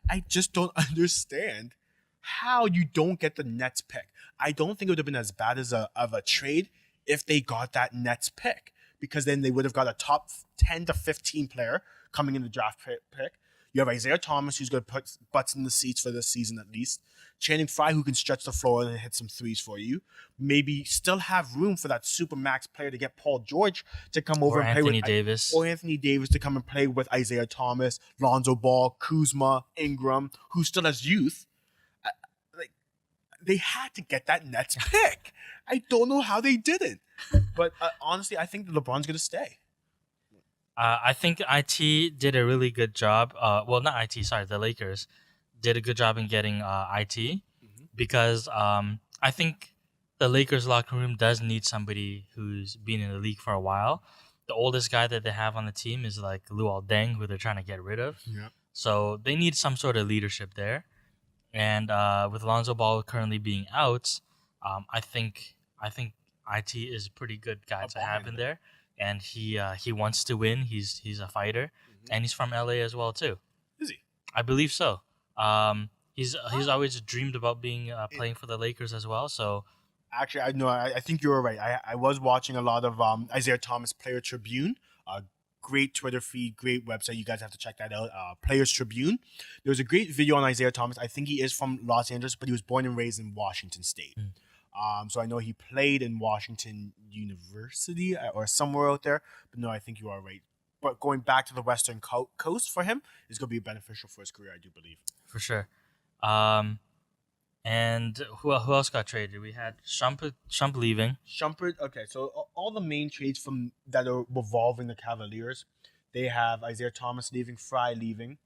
I just don't understand how you don't get the Nets pick. I don't think it would have been as bad as of a trade if they got that Nets pick, because then they would have got a top 10 to 15 player coming in the draft pick. You have Isaiah Thomas, who's going to put butts in the seats for this season at least. Channing Frye, who can stretch the floor and hit some threes for you. Maybe still have room for that super max player to get Paul George to come over and play with Davis. Or Anthony Davis to come and play with Isaiah Thomas, Lonzo Ball, Kuzma, Ingram, who still has youth. They had to get that Nets pick. I don't know how they didn't. But honestly, I think LeBron's going to stay. I think IT did a really good job. The Lakers did a good job in getting IT because I think the Lakers locker room does need somebody who's been in the league for a while. The oldest guy that they have on the team is like Luol Deng, who they're trying to get rid of. Yeah. So they need some sort of leadership there. And with Lonzo Ball currently being out, I think IT is a pretty good guy to have in there. And he wants to win. He's a fighter, and he's from LA as well too. Is he? I believe so. He's always dreamed about being playing for the Lakers as well. So actually, I think you were right. I was watching a lot of Isaiah Thomas Player Tribune. Great Twitter feed, great website. You guys have to check that out. Players Tribune. There was a great video on Isaiah Thomas. I think he is from Los Angeles, but he was born and raised in Washington State. So I know he played in Washington University or somewhere out there. But no, I think you are right. But going back to the Western Coast for him is going to be beneficial for his career, I do believe. For sure. And who else got traded? We had Shumpert leaving. Shumpert, okay. So all the main trades from that are revolving the Cavaliers, they have Isaiah Thomas leaving, Frye leaving.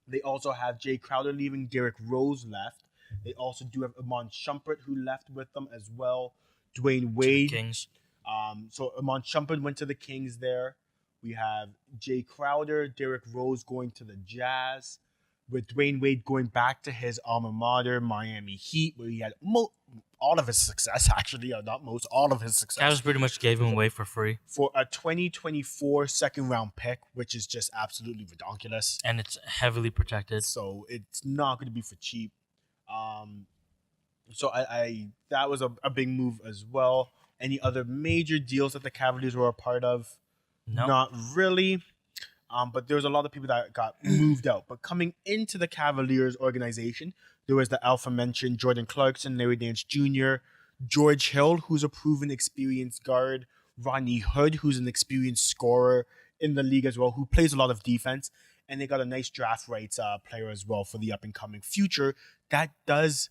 They also have Jay Crowder leaving, Derrick Rose left. They also do have Iman Shumpert, who left with them as well. Dwayne Wade. To the Kings. So Iman Shumpert went to the Kings there. We have Jay Crowder, Derrick Rose going to the Jazz. With Dwayne Wade going back to his alma mater, Miami Heat, where he had all of his success, actually, or not most, all of his success. Cavs pretty much gave him away for free. For a 2024 second-round pick, which is just absolutely ridiculous. And it's heavily protected. So it's not going to be for cheap. So I that was a big move as well. Any other major deals that the Cavaliers were a part of? No. Not really. But there was a lot of people that got moved out. But coming into the Cavaliers organization, there was the aforementioned Jordan Clarkson, Larry Nance Jr., George Hill, who's a proven experienced guard, Rodney Hood, who's an experienced scorer in the league as well, who plays a lot of defense. And they got a nice draft rights player as well for the up-and-coming future. That does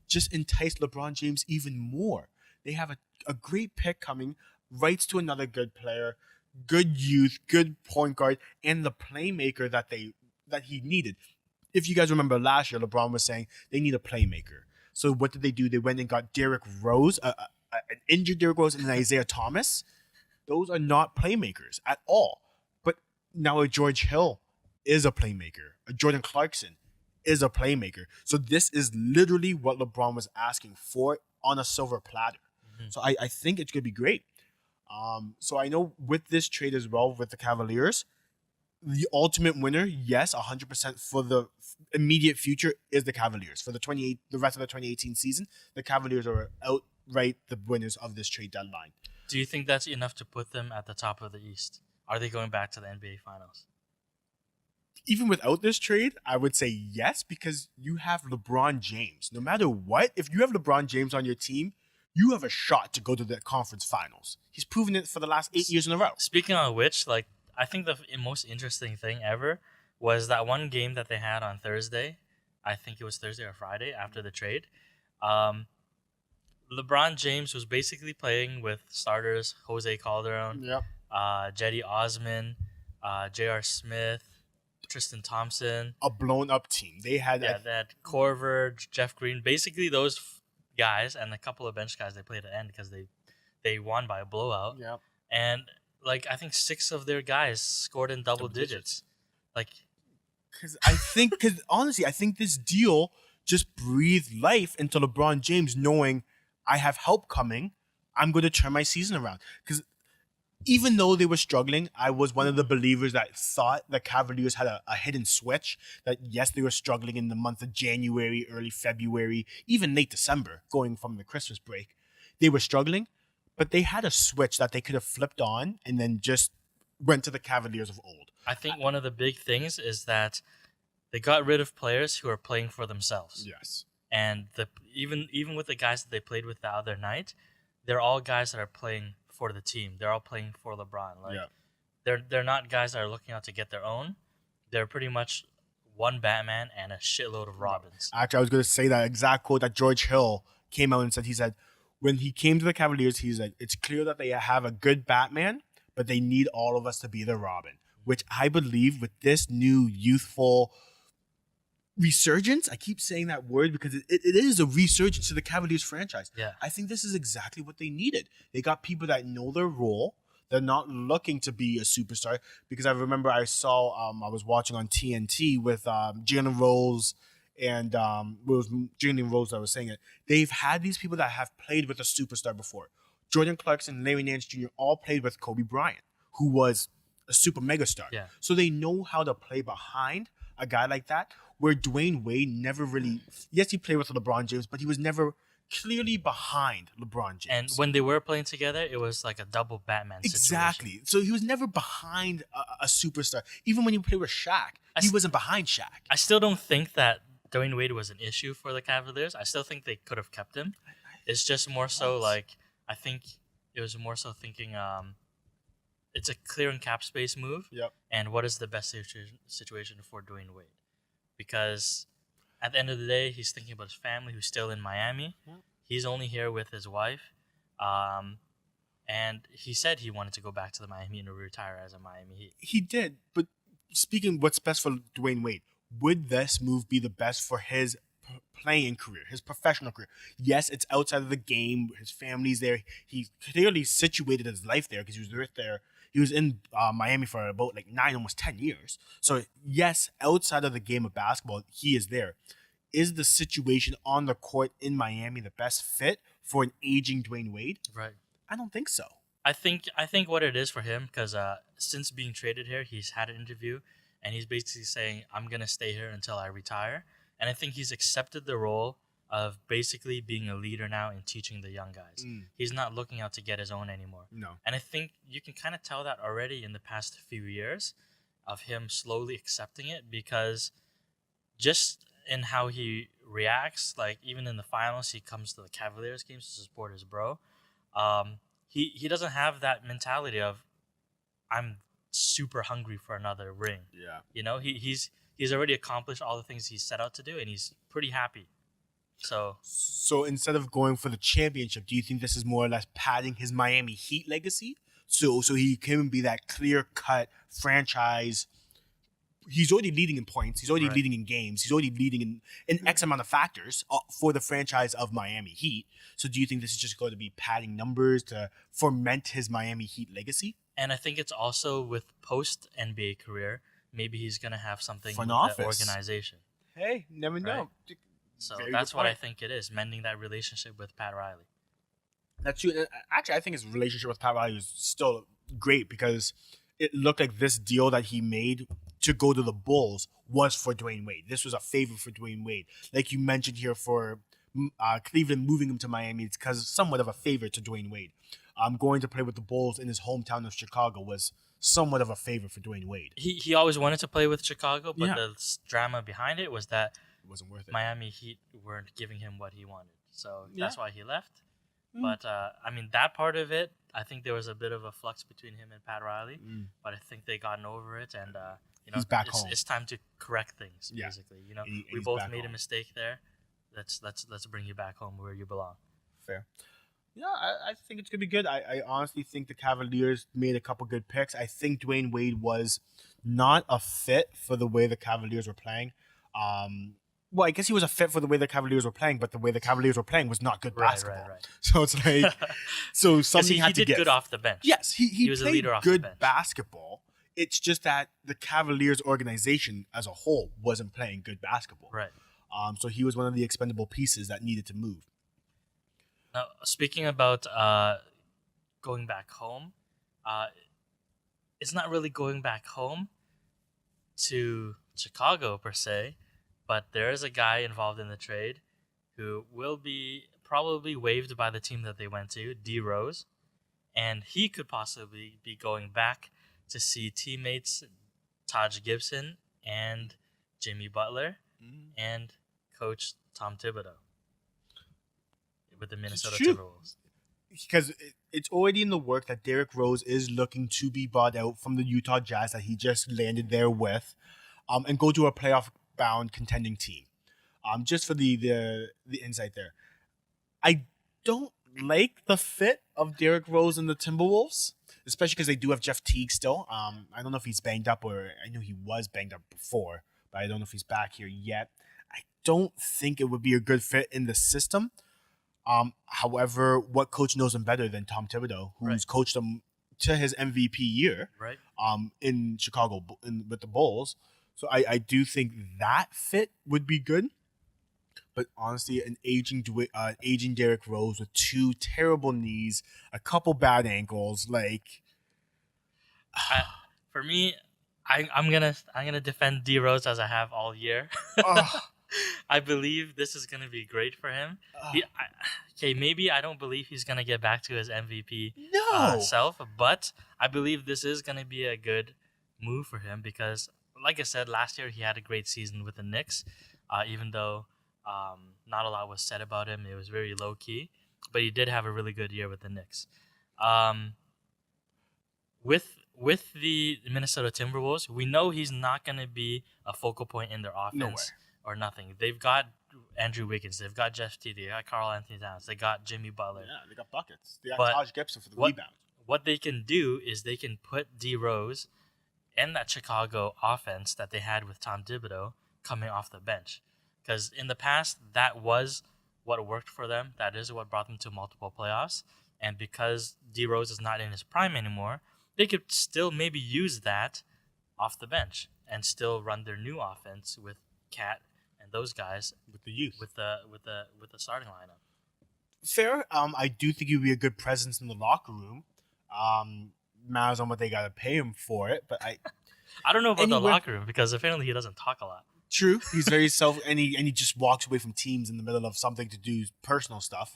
just entice LeBron James even more. They have a great pick coming, rights to another good player, good youth, good point guard, and the playmaker that he needed. If you guys remember last year, LeBron was saying they need a playmaker. So what did they do? They went and got Derrick Rose, an injured Derrick Rose, and an Isaiah Thomas. Those are not playmakers at all. But now a George Hill is a playmaker. A Jordan Clarkson is a playmaker. So this is literally what LeBron was asking for on a silver platter. Mhm. So I think it's going to be great. So I know with this trade as well with the Cavaliers, the ultimate winner, yes, 100% for the immediate future is the Cavaliers. For the rest of the 2018 season, the Cavaliers are outright the winners of this trade deadline. Do you think that's enough to put them at the top of the East? Are they going back to the NBA Finals? Even without this trade, I would say yes, because you have LeBron James. No matter what, if you have LeBron James on your team, you have a shot to go to the conference finals. He's proven it for the last 8 years in a row. Speaking of which, like, I think the most interesting thing ever was that one game that they had on Thursday. I think it was Thursday or Friday after the trade. Um, LeBron James was basically playing with starters Jose Calderon, Yep. Jetty Osman, J.R. Smith, Tristan Thompson. A blown up team. They had That Corver, Jeff Green, basically those guys and a couple of bench guys they played at the end because they won by a blowout. Yep. And like I think 6 of their guys scored in double digits. Like, because honestly, I think this deal just breathed life into LeBron James, knowing I have help coming. I'm going to turn my season around. Because even though they were struggling, I was one of the believers that thought the Cavaliers had a hidden switch. That yes, they were struggling in the month of January, early February, even late December, going from the Christmas break. They were struggling, but they had a switch that they could have flipped on and then just went to the Cavaliers of old. I think one of the big things is that they got rid of players who are playing for themselves. Yes. And even with the guys that they played with the other night, they're all guys that are playing for the team. They're all playing for LeBron. Like, they're not guys that are looking out to get their own. They're pretty much one Batman and a shitload of Robins. Actually, I was going to say that exact quote that George Hill came out and said. He said, when he came to the Cavaliers, he's like, it's clear that they have a good Batman, but they need all of us to be the Robin. Which I believe with this new youthful resurgence, I keep saying that word because it is a resurgence to the Cavaliers franchise. Yeah. I think this is exactly what they needed. They got people that know their role. They're not looking to be a superstar, because I remember I saw I was watching on TNT with Jalen Rose and it was Jalen Rose that was saying it. They've had these people that have played with a superstar before. Jordan Clarkson, Larry Nance Jr. all played with Kobe Bryant, who was a super megastar. Yeah. So they know how to play behind a guy like that, where Dwayne Wade never really, yes, he played with LeBron James, but he was never clearly behind LeBron James. And when they were playing together, it was like a double Batman situation. Exactly. So he was never behind a superstar. Even when he played with Shaq, he wasn't behind Shaq. I still don't think that Dwayne Wade was an issue for the Cavaliers. I still think they could have kept him. It's just more so like, I think it was more so thinking it's a clearing cap space move. Yep. And what is the best situation for Dwayne Wade? Because at the end of the day, he's thinking about his family who's still in Miami. Yep. He's only here with his wife. And he said he wanted to go back to the Miami and retire as a Miami Heat. He did. But speaking what's best for Dwayne Wade, would this move be the best for his playing career, his professional career? Yes, it's outside of the game. His family's there. He clearly situated his life there because he was right there. He was in Miami for about like 9, almost 10 years. So yes, outside of the game of basketball, he is there. Is the situation on the court in Miami the best fit for an aging Dwayne Wade? Right. I don't think so. I think what it is for him, because since being traded here, he's had an interview, and he's basically saying, I'm going to stay here until I retire. And I think he's accepted the role of basically being a leader now and teaching the young guys. He's not looking out to get his own anymore. No. And I think you can kind of tell that already in the past few years of him slowly accepting it, because just in how he reacts, like even in the finals, he comes to the Cavaliers games to support his bro. He doesn't have that mentality of, I'm super hungry for another ring. Yeah. You know, he's already accomplished all the things he set out to do, and he's pretty happy. So instead of going for the championship, do you think this is more or less padding his Miami Heat legacy? So he can be that clear-cut franchise. He's already leading in points. He's already leading in games. He's already leading in X amount of factors for the franchise of Miami Heat. So do you think this is just going to be padding numbers to foment his Miami Heat legacy? And I think it's also with post-NBA career, maybe he's going to have something Front with office. the organization. Hey, never know. So Very that's good what I point. think it is, mending that relationship with Pat Riley. That's true. And actually, I think his relationship with Pat Riley was still great because it looked like this deal that he made to go to the Bulls was for Dwayne Wade. This was a favor for Dwayne Wade. Like you mentioned here for Cleveland moving him to Miami, it's because somewhat of a favor to Dwayne Wade. Going to play with the Bulls in his hometown of Chicago was somewhat of a favor for Dwayne Wade. He always wanted to play with Chicago, but Yeah. the drama behind it was that It wasn't worth it. Miami Heat weren't giving him what he wanted. So Yeah. that's why he left. Mm. But, I mean, that part of it, I think there was a bit of a flux between him and Pat Riley. But I think they gotten over it, and, He's back home. It's time to correct things, Yeah. basically. You know, And we he's both back made a home. mistake there. Let's bring you back home where you belong. Fair. Yeah, I think it's gonna be good. I honestly think the Cavaliers made a couple good picks. I think Dwayne Wade was not a fit for the way the Cavaliers were playing. Well, I guess he was a fit for the way the Cavaliers were playing, but the way the Cavaliers were playing was not good basketball. Right. So it's like, so 'Cause something he had to did give. good off the bench. Yes, he was a played leader off the good bench. basketball. It's just that the Cavaliers organization as a whole wasn't playing good basketball. Right. So he was one of the expendable pieces that needed to move. Now, speaking about going back home, it's not really going back home to Chicago per se, but there is a guy involved in the trade who will be probably waived by the team that they went to, D Rose, and he could possibly be going back to see teammates Taj Gibson and Jimmy Butler and coach Tom Thibodeau with the Minnesota true. Timberwolves. Because it's already in the work that Derrick Rose is looking to be bought out from the Utah Jazz that he just landed there with, and go to a playoff-bound contending team. Just for the insight there, I don't like the fit of Derrick Rose and the Timberwolves, especially because they do have Jeff Teague still. I don't know if he's banged up, or I know he was banged up before, but I don't know if he's back here yet. I don't think it would be a good fit in the system. However, what coach knows him better than Tom Thibodeau, who's coached him to his MVP year, Right. In Chicago with the Bulls. So I do think that fit would be good. But honestly, an aging Derrick Rose with 2 terrible knees, a couple bad ankles, like For me, I'm gonna defend D Rose as I have all year. ugh, I believe this is gonna be great for him. Maybe I don't believe he's gonna get back to his MVP no. self, but I believe this is gonna be a good move for him because, like I said, last year he had a great season with the Knicks, even though not a lot was said about him. It was very low key, but he did have a really good year with the Knicks. With the Minnesota Timberwolves, we know he's not going to be a focal point in their offense or nothing. They've got Andrew Wiggins, they've got Jeff Teague, they got Karl Anthony Towns, they got Jimmy Butler. Yeah, they got buckets. They got But Taj Gibson for the rebound. What they can do is they can put D Rose and that Chicago offense that they had with Tom Thibodeau coming off the bench. Because in the past, that was what worked for them. That is what brought them to multiple playoffs. And because D Rose is not in his prime anymore, they could still maybe use that off the bench and still run their new offense with Cat and those guys With the youth. with the starting lineup. Fair. I do think he'd be a good presence in the locker room. Matters on what they gotta pay him for it, but I don't know about the Anywhere- locker room because apparently he doesn't talk a lot. true. He's very and he just walks away from teams in the middle of something to do personal stuff.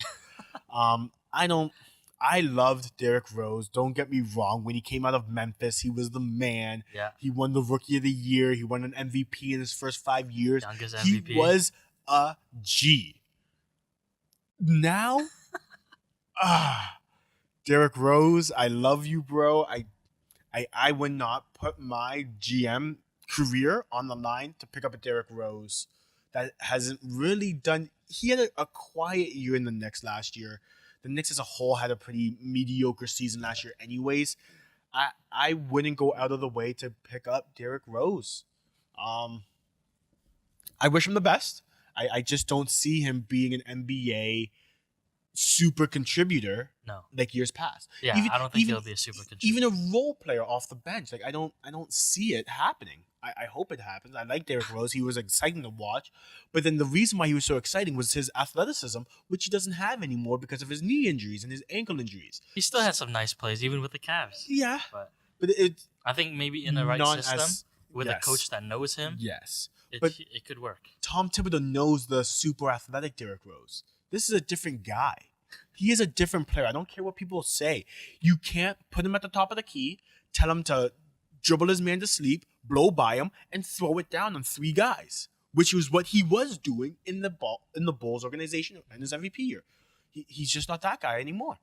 I loved Derrick Rose. Don't get me wrong. When he came out of Memphis, he was the man. Yeah. He won the Rookie of the Year. He won an MVP in his first 5 years. Youngest He MVP. was a G. Now, Derrick Rose, I love you, bro. I would not put my GM career on the line to pick up a Derrick Rose that hasn't really done. He had a quiet year in the Knicks last year. The Knicks as a whole had a pretty mediocre season last year anyways. I wouldn't go out of the way to pick up Derrick Rose. I wish him the best. I just don't see him being an NBA super contributor No. like years past. Yeah, I don't think he'll be a super Even contributor. a role player off the bench. Like I don't see it happening. I hope it happens. I like Derrick Rose. He was exciting to watch. But then the reason why he was so exciting was his athleticism, which he doesn't have anymore because of his knee injuries and his ankle injuries. He still had some nice plays, even with the Cavs. Yeah. But But it I think maybe in the right not system, as with yes. a coach that knows him, Yes. it, But it could work. Tom Thibodeau knows the super athletic Derrick Rose. This is a different guy. He is a different player. I don't care what people say. You can't put him at the top of the key, tell him to dribble his man to sleep, blow by him, and throw it down on three guys, which was what he was doing in the Bulls organization in his MVP year. He's just not that guy anymore.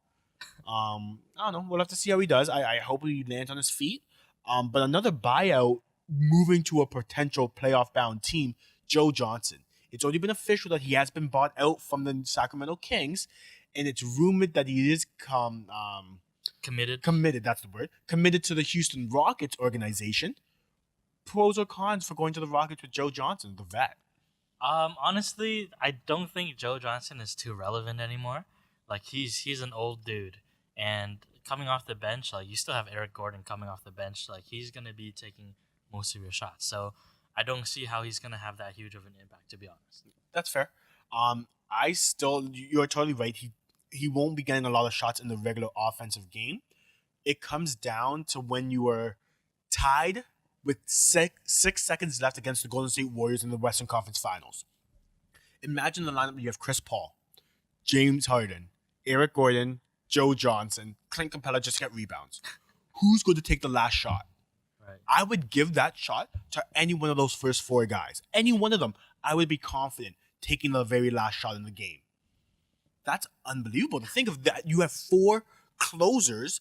I don't know. We'll have to see how he does. I hope he lands on his feet. But another buyout moving to a potential playoff bound team, Joe Johnson. It's already been official that he has been bought out from the Sacramento Kings, and it's rumored that he is Committed. Committed, that's the word. Committed to the Houston Rockets organization. Pros or cons for going to the Rockets with Joe Johnson, the vet? Honestly, I don't think Joe Johnson is too relevant anymore. Like he's an old dude, and coming off the bench, like you still have Eric Gordon coming off the bench. Like he's gonna be taking most of your shots. So I don't see how he's gonna have that huge of an impact, to be honest. That's fair. You're totally right. He won't be getting a lot of shots in the regular offensive game. It comes down to when you are tied with 6 seconds left against the Golden State Warriors in the Western Conference Finals. Imagine the lineup: you have Chris Paul, James Harden, Eric Gordon, Joe Johnson, Clint Capella just get rebounds. Who's going to take the last shot? Right. I would give that shot to any one of those first four guys. Any one of them, I would be confident taking the very last shot in the game. That's unbelievable to think of that. You have four closers.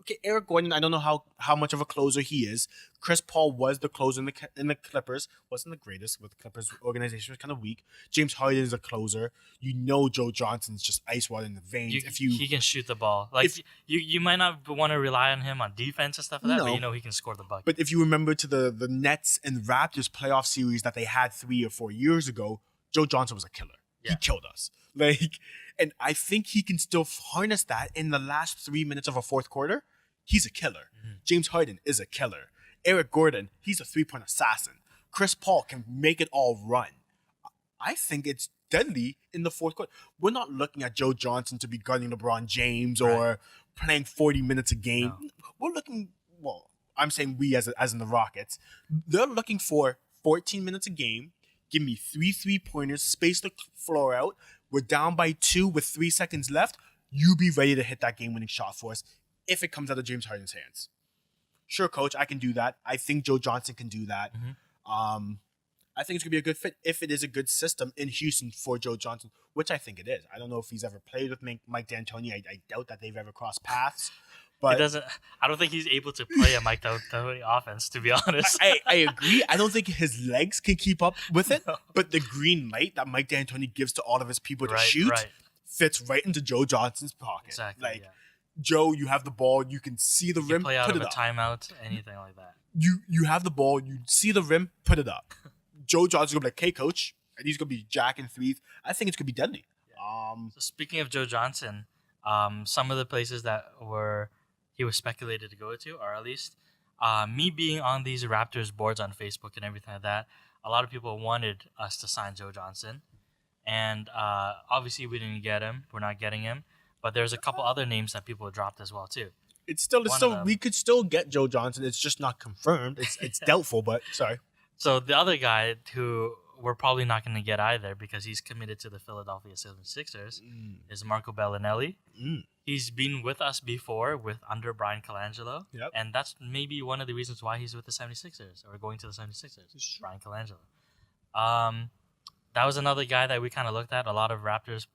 Okay, Eric Gordon, I don't know how much of a closer he is. Chris Paul was the closer in the Clippers. Wasn't the greatest with the Clippers organization. Was kind of weak. James Harden is a closer. You know Joe Johnson's just ice water in the veins. He can shoot the ball. Like you might not want to rely on him on defense and stuff like that, but you know he can score the bucket. But if you remember to the Nets and Raptors playoff series that they had 3 or 4 years ago, Joe Johnson was a killer. Yeah. He killed us. And I think he can still harness that in the last 3 minutes of a fourth quarter. He's a killer. Mm-hmm. James Harden is a killer. Eric Gordon, he's a three-point assassin. Chris Paul can make it all run. I think it's deadly in the fourth quarter. We're not looking at Joe Johnson to be guarding LeBron James or playing 40 minutes a game. No. We're looking, I'm saying we as in the Rockets. They're looking for 14 minutes a game. Give me 3 3-pointers, space the floor out. We're down by 2 with 3 seconds left. You be ready to hit that game-winning shot for us if it comes out of James Harden's hands. Sure, coach, I can do that. I think Joe Johnson can do that. Mm-hmm. I think it's going to be a good fit if it is a good system in Houston for Joe Johnson, which I think it is. I don't know if he's ever played with Mike D'Antoni. I doubt that they've ever crossed paths. But I don't think he's able to play a Mike D'Antoni offense, to be honest. I agree. I don't think his legs can keep up with it. No. But the green light that Mike D'Antoni gives to all of his people to shoot fits right into Joe Johnson's pocket. Exactly. Joe, you have the ball. You can see the rim. Play out of a timeout, anything like that. You have the ball. You see the rim. Put it up. Joe Johnson's gonna be like, "Hey, coach," and he's gonna be jacking threes. I think it's gonna be deadly. Yeah. So speaking of Joe Johnson, some of the places that he was speculated to go to, or at least me being on these Raptors boards on Facebook and everything like that, a lot of people wanted us to sign Joe Johnson, and obviously we didn't get him. We're not getting him. But there's a couple other names that people dropped as well too. We could still get Joe Johnson. It's just not confirmed. It's doubtful, but sorry. So the other guy who we're probably not going to get either because he's committed to the Philadelphia 76ers is Marco Bellinelli. He's been with us before under Brian Colangelo. Yep. And that's maybe one of the reasons why he's with the 76ers or going to the 76ers, Brian Colangelo. That was another guy that we kind of looked at. A lot of Raptors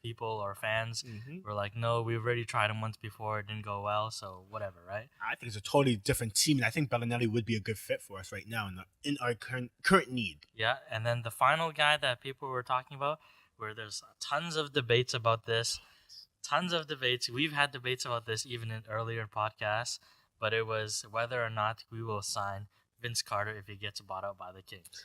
people or fans were like, no, we've already tried him once before. It didn't go well, so whatever, right? I think it's a totally different team, and I think Bellinelli would be a good fit for us right now in our current need. Yeah, and then the final guy that people were talking about, where there's tons of debates about this, We've had debates about this even in earlier podcasts, but it was whether or not we will sign Vince Carter if he gets bought out by the Kings.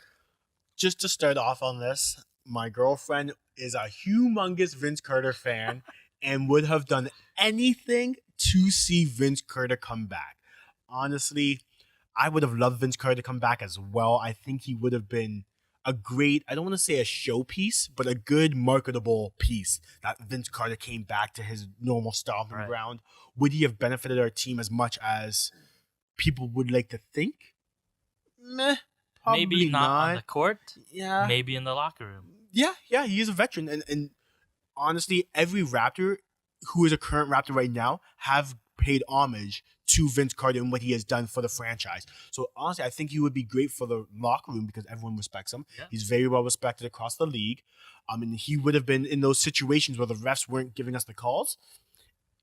Just to start off on this, my girlfriend is a humongous Vince Carter fan and would have done anything to see Vince Carter come back. Honestly, I would have loved Vince Carter to come back as well. I think he would have been a great, I don't want to say a showpiece, but a good marketable piece that Vince Carter came back to his normal stomping Right. ground. Would he have benefited our team as much as people would like to think? Meh, probably Maybe not on the court. Yeah. Maybe in the locker room. Yeah, he is a veteran. And honestly, every Raptor who is a current Raptor right now have paid homage to Vince Carter and what he has done for the franchise. So honestly, I think he would be great for the locker room because everyone respects him. Yeah. He's very well respected across the league. And he would have been in those situations where the refs weren't giving us the calls.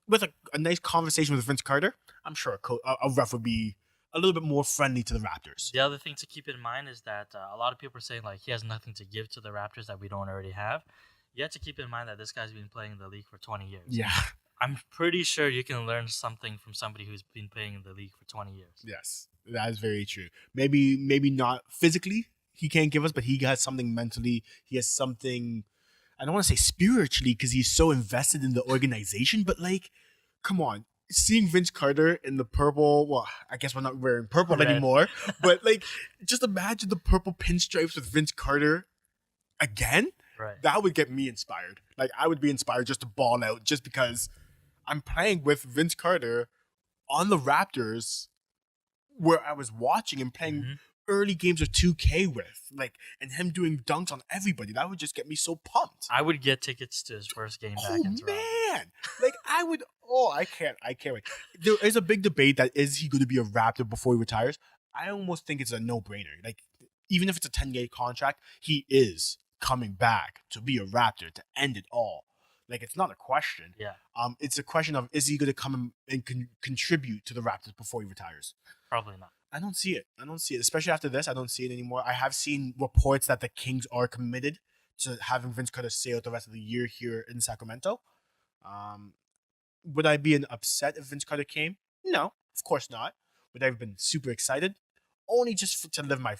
With a nice conversation with Vince Carter, I'm sure a ref would be a little bit more friendly to the Raptors. The other thing to keep in mind is that a lot of people are saying like he has nothing to give to the Raptors that we don't already have. You have to keep in mind that this guy's been playing in the league for 20 years. Yeah. I'm pretty sure you can learn something from somebody who's been playing in the league for 20 years. Yes, that is very true. Maybe not physically he can't give us, but he has something mentally. He has something, I don't want to say spiritually because he's so invested in the organization, but like, come on. Seeing Vince Carter in the purple, well, I guess we're not wearing purple Red. anymore, but like, just imagine the purple pinstripes with Vince Carter again. Right. That would get me inspired. Like, I would be inspired just to ball out just because I'm playing with Vince Carter on the Raptors where I was watching and playing early games of 2K with, like, and him doing dunks on everybody. That would just get me so pumped. I would get tickets to his first game back in Toronto. Man, like I would. Oh, I can't wait. There is a big debate that is he going to be a Raptor before he retires. I almost think it's a no-brainer. Like, even if it's a 10-game contract, he is coming back to be a Raptor to end it all. Like, it's not a question. Yeah. It's a question of, is he going to come and contribute to the Raptors before he retires? Probably not. I don't see it. Especially after this, I don't see it anymore. I have seen reports that the Kings are committed to having Vince Carter stay out the rest of the year here in Sacramento. Would I be upset if Vince Carter came? No, of course not. Would I have been super excited? Only just to live my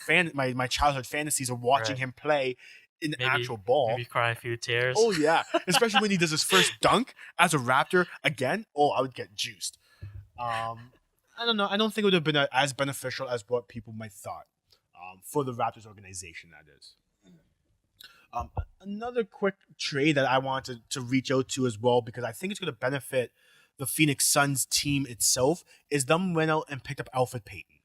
childhood fantasies of watching him play in actual ball. Maybe cry a few tears. Oh yeah, especially when he does his first dunk as a Raptor again. Oh, I would get juiced. I don't know. I don't think it would have been as beneficial as what people might thought for the Raptors organization. That is. Another quick trade that I wanted to reach out to as well, because I think it's going to benefit the Phoenix Suns team itself, is them went out and picked up Alfred Payton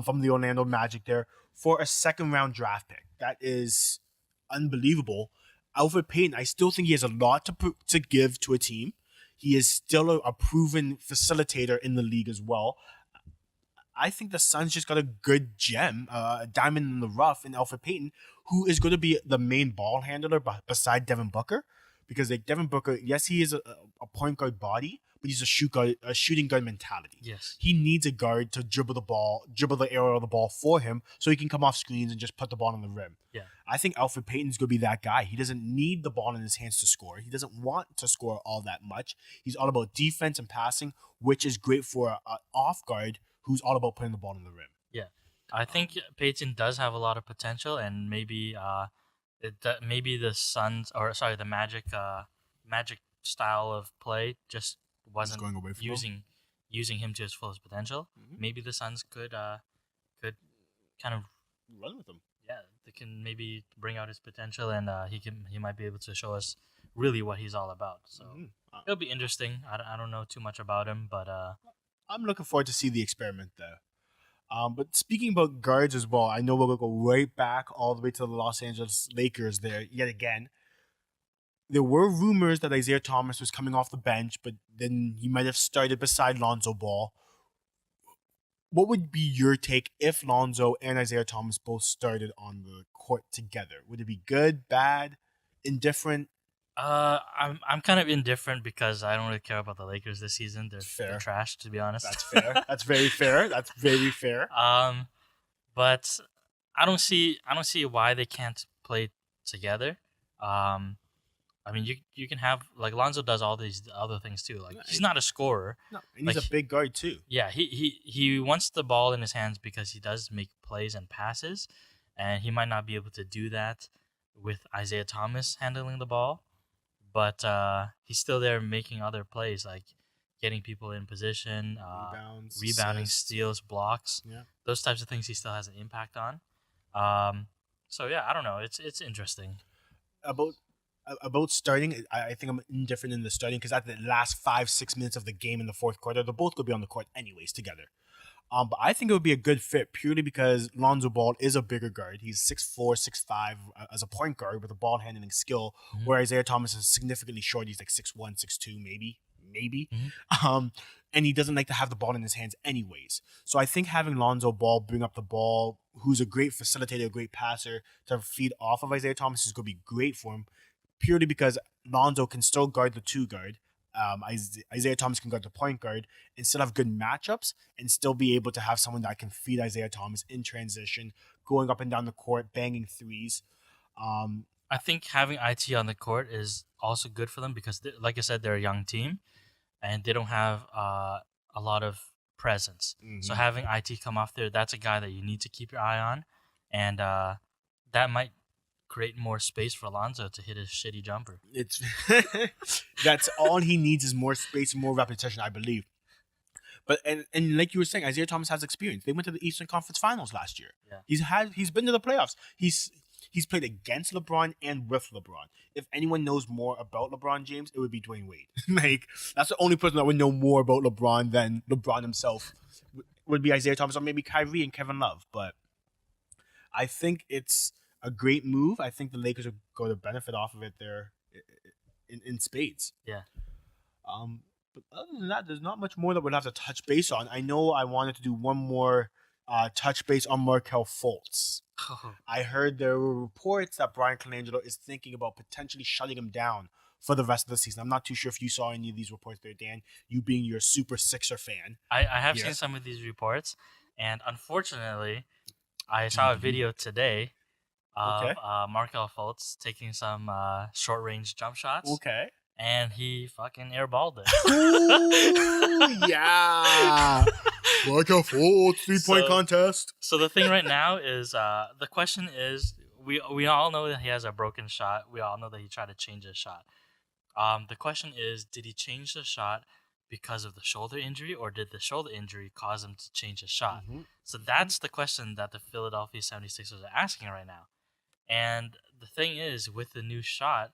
from the Orlando Magic there for a second-round draft pick. That is unbelievable. Alfred Payton, I still think he has a lot to give to a team. He is still a proven facilitator in the league as well. I think the Suns just got a good gem, a diamond in the rough in Alfred Payton, who is going to be the main ball handler beside Devin Booker. Because like Devin Booker, yes, he is a point guard body, but he's a shooting guard mentality. Yes. He needs a guard to dribble the air of the ball for him so he can come off screens and just put the ball on the rim. Yeah. I think Alfred Payton's going to be that guy. He doesn't need the ball in his hands to score. He doesn't want to score all that much. He's all about defense and passing, which is great for an off guard who's all about putting the ball in the rim. Yeah. I think Payton does have a lot of potential, and maybe maybe the Magic style of play just wasn't going away from using him to his fullest potential. Mhm. Maybe the Suns could kind of Run with him. Yeah, they can maybe bring out his potential, and he might be able to show us really what he's all about. So it'll be interesting. I don't know too much about him, but I'm looking forward to see the experiment there. But speaking about guards as well, I know we're going to go right back all the way to the Los Angeles Lakers there yet again. There were rumors that Isaiah Thomas was coming off the bench, but then he might have started beside Lonzo Ball. What would be your take if Lonzo and Isaiah Thomas both started on the court together? Would it be good, bad, indifferent? I'm kind of indifferent because I don't really care about the Lakers this season. They're trash, to be honest. That's fair. That's very fair. That's very fair. But I don't see why they can't play together. I mean, you can have, like, Lonzo does all these other things too. Like, he's not a scorer. No, and he's a big guard too. Yeah, he wants the ball in his hands because he does make plays and passes, and he might not be able to do that with Isaiah Thomas handling the ball, but he's still there making other plays like getting people in position, Rebounds, rebounding, assists. steals, blocks, Yeah. those types of things. He still has an impact on. Um, so yeah, I don't know. It's interesting. About starting, I think I'm indifferent in the starting because at the last 5-6 minutes of the game in the fourth quarter, they're both going to be on the court anyways together. But I think it would be a good fit purely because Lonzo Ball is a bigger guard. He's 6'4", 6'5", as a point guard with a ball handling skill, where Isaiah Thomas is significantly short. He's like 6'1", 6'2", maybe. And he doesn't like to have the ball in his hands anyways. So I think having Lonzo Ball bring up the ball, who's a great facilitator, a great passer, to feed off of Isaiah Thomas is going to be great for him, purely because Lonzo can still guard the two guard. Isaiah Thomas can guard the point guard and still have good matchups and still be able to have someone that can feed Isaiah Thomas in transition, going up and down the court, banging threes. I think having IT on the court is also good for them because, like I said, they're a young team and they don't have a lot of presence. So having IT come off there, that's a guy that you need to keep your eye on, and that might create more space for Alonzo to hit his shitty jumper. It's that's all he needs is more space, more repetition, I believe. But and like you were saying, Isaiah Thomas has experience. They went to the Eastern Conference Finals last year. Yeah. He's been to the playoffs. He's played against LeBron and with LeBron. If anyone knows more about LeBron James, it would be Dwayne Wade. Like, that's the only person that would know more about LeBron than LeBron himself. Would be Isaiah Thomas or maybe Kyrie and Kevin Love. But I think it's a great move. I think the Lakers are going to benefit off of it there in spades. Yeah. But other than that, there's not much more that we'd have to touch base on. I know I wanted to do one more touch base on Markelle Fultz. I heard there were reports that Brian Colangelo is thinking about potentially shutting him down for the rest of the season. I'm not too sure if you saw any of these reports there, Dan, you being your super Sixer fan. I have seen some of these reports, and unfortunately, I saw a video today of Markelle Fultz taking some short-range jump shots. Okay. And he fucking airballed it. Ooh, yeah. Markelle Fultz, three-point contest. So the thing right now is, the question is, we all know that he has a broken shot. We all know that he tried to change his shot. The question is, did he change the shot because of the shoulder injury, or did the shoulder injury cause him to change his shot? So that's the question that the Philadelphia 76ers are asking right now. And the thing is, with the new shot,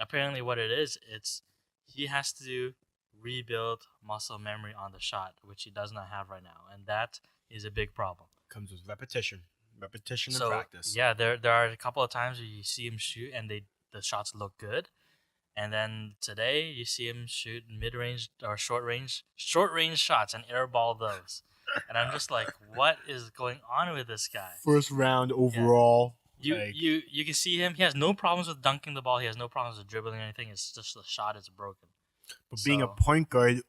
apparently what it is, it's he has to rebuild muscle memory on the shot, which he does not have right now. And that is a big problem. Comes with repetition and practice. Yeah, there are a couple of times where you see him shoot and the shots look good. And then today you see him shoot mid-range or short-range shots and airball those. And I'm just like, what is going on with this guy? First round overall. Yeah. You can see him. He has no problems with dunking the ball. He has no problems with dribbling or anything. It's just the shot is broken. But being a point guard,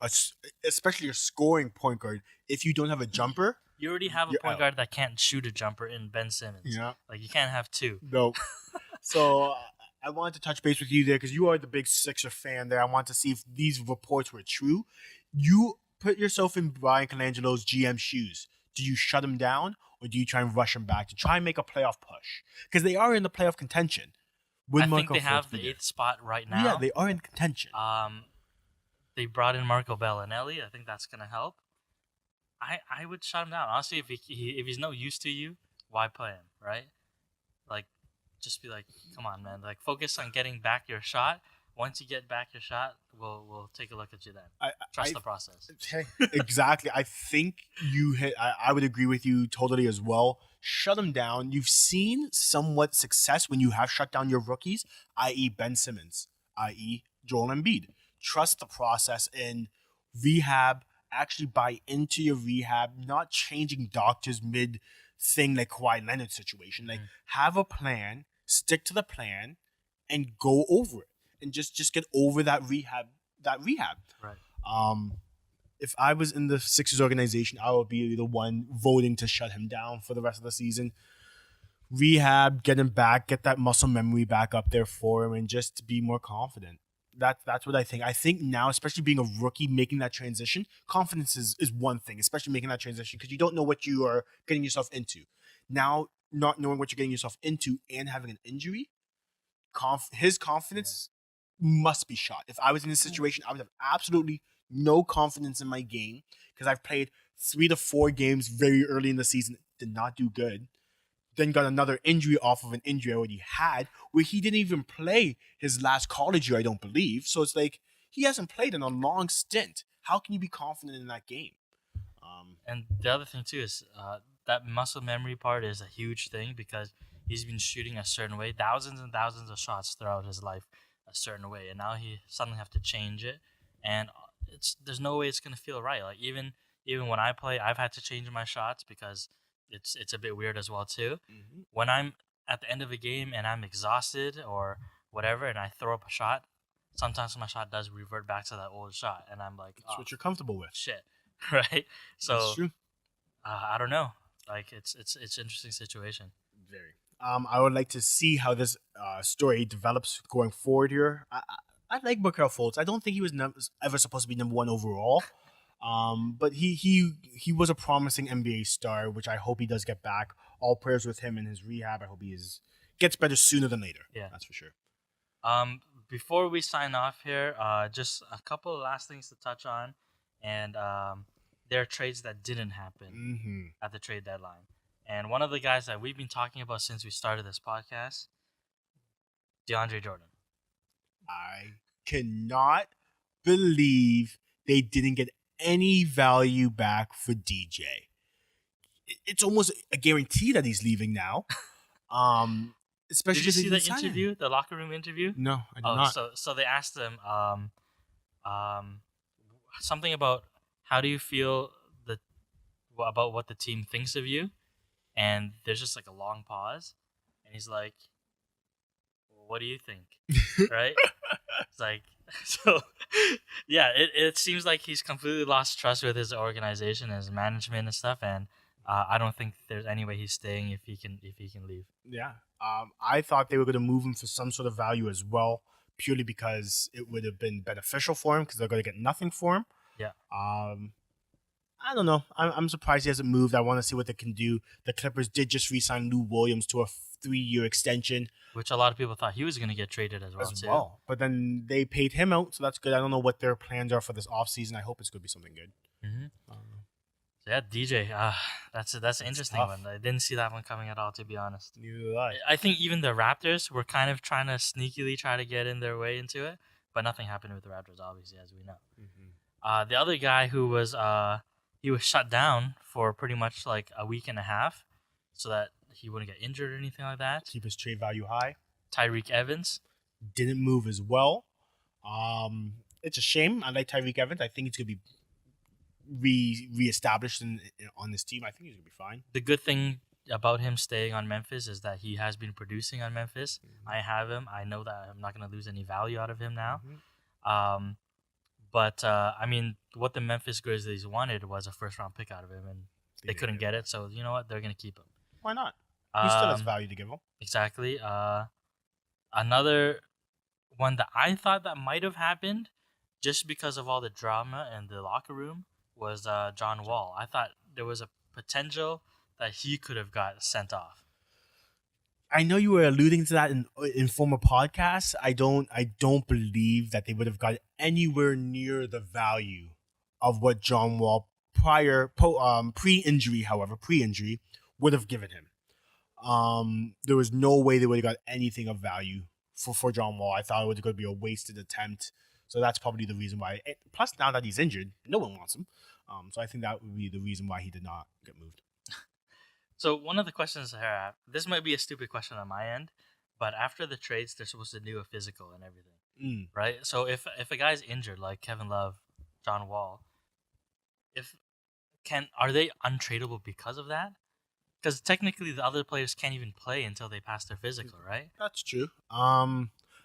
especially a scoring point guard, if you don't have a jumper, you already have a point guard that can't shoot a jumper in Ben Simmons. Yeah. Like, you can't have two. No. So I wanted to touch base with you there because you are the big Sixer fan there. I want to see if these reports were true. You put yourself in Brian Colangelo's GM shoes. Do you shut him down, or do you try and rush him back to try and make a playoff push? Because they are in the playoff contention. I think they have the 8th spot right now. Yeah, they are in contention. They brought in Marco Bellinelli. I think that's going to help. I would shut him down. Honestly, if he's no use to you, why play him, right? Like, just be like, come on, man. Like, focus on getting back your shot. Once you get back your shot, we'll take a look at you then. Trust the process. Exactly. I think you hit. I would agree with you totally as well. Shut them down. You've seen somewhat success when you have shut down your rookies, i.e. Ben Simmons, i.e. Joel Embiid. Trust the process in rehab. Actually buy into your rehab. Not changing doctors mid thing like Kawhi Leonard situation. Like, have a plan, stick to the plan, and go over it. And just get over that rehab. Right. If I was in the Sixers organization, I would be the one voting to shut him down for the rest of the season. Rehab, get him back, get that muscle memory back up there for him, and just be more confident. That's what I think. I think now, especially being a rookie, making that transition, confidence is one thing, especially making that transition, because you don't know what you are getting yourself into. Now, not knowing what you're getting yourself into and having an injury, his confidence must be shot. If I was in this situation, I would have absolutely no confidence in my game because I've played 3 to 4 games very early in the season, did not do good. Then got another injury off of an injury I already had, where he didn't even play his last college year, I don't believe. So it's like he hasn't played in a long stint. How can you be confident in that game? And the other thing too is that muscle memory part is a huge thing because he's been shooting a certain way, thousands and thousands of shots throughout his life, a certain way, and now he suddenly have to change it, and there's no way it's gonna feel right. Like even when I play, I've had to change my shots because it's a bit weird as well too. Mhm. When I'm at the end of a game and I'm exhausted or whatever, and I throw up a shot, sometimes my shot does revert back to that old shot, and I'm like, That's oh what you're comfortable with. shit, right? That's So true. I don't know. Like it's an interesting situation. Very. I would like to see how this story develops going forward here. I like Markel Fultz. I don't think he was ever supposed to be #1 overall. But he was a promising NBA star, which I hope he does get back. All prayers with him in his rehab. I hope gets better sooner than later. Yeah. That's for sure. Before we sign off here, just a couple of last things to touch on, and there are trades that didn't happen Mm-hmm. at the trade deadline. And one of the guys that we've been talking about since we started this podcast, DeAndre Jordan. I cannot believe they didn't get any value back for DJ. It's almost a guarantee that he's leaving now. Especially Did you see because the they signed him. interview, the locker room interview? No, I did not. So they asked him um, something about how do you feel about what the team thinks of you, and there's just like a long pause, and he's like, well, "What do you think?" Right? It's like so. Yeah, it seems like he's completely lost trust with his organization, his management, and stuff, and I don't think there's any way he's staying if he can leave. Yeah. I thought they were going to move him for some sort of value as well, purely because it would have been beneficial for him because they're going to get nothing for him. Yeah. I don't know. I'm surprised he hasn't moved. I want to see what they can do. The Clippers did just re-sign Lou Williams to a 3-year extension. Which a lot of people thought he was going to get traded as well, too. But then they paid him out, so that's good. I don't know what their plans are for this offseason. I hope it's going to be something good. Mm-hmm. So yeah, DJ. That's an interesting tough. one. I didn't see that one coming at all, to be honest. Neither did I. I think even the Raptors were kind of trying to sneakily try to get in their way into it, but nothing happened with the Raptors, obviously, as we know. Mm-hmm. The other guy who was he was shut down for pretty much like a week and a half, so that he wouldn't get injured or anything like that. Keep his trade value high. Tyreek Evans didn't move as well. It's a shame. I like Tyreek Evans. I think he's gonna be reestablished on this team. I think he's gonna be fine. The good thing about him staying on Memphis is that he has been producing on Memphis. Mm-hmm. I have him. I know that I'm not gonna lose any value out of him now. Mm-hmm. But I mean, what the Memphis Grizzlies wanted was a first-round pick out of him, and they couldn't get it. So you know what? They're gonna keep him. Why not? He still has value to give him. Exactly. Another one that I thought that might have happened, just because of all the drama in the locker room, was John Wall. I thought there was a potential that he could have got sent off. I know you were alluding to that in former podcasts. I don't believe that they would have got anywhere near the value of what John Wall pre-injury would have given him. There was no way they would have got anything of value for John Wall. I thought it was going to be a wasted attempt. So that's probably the reason why. Plus, now that he's injured, no one wants him. So I think that would be the reason why he did not get moved. So one of the questions I have, this might be a stupid question on my end, but after the trades, they're supposed to do a physical and everything, right? So if a guy's injured, like Kevin Love, John Wall, are they untradeable because of that? Because technically, the other players can't even play until they pass their physical, right? That's true.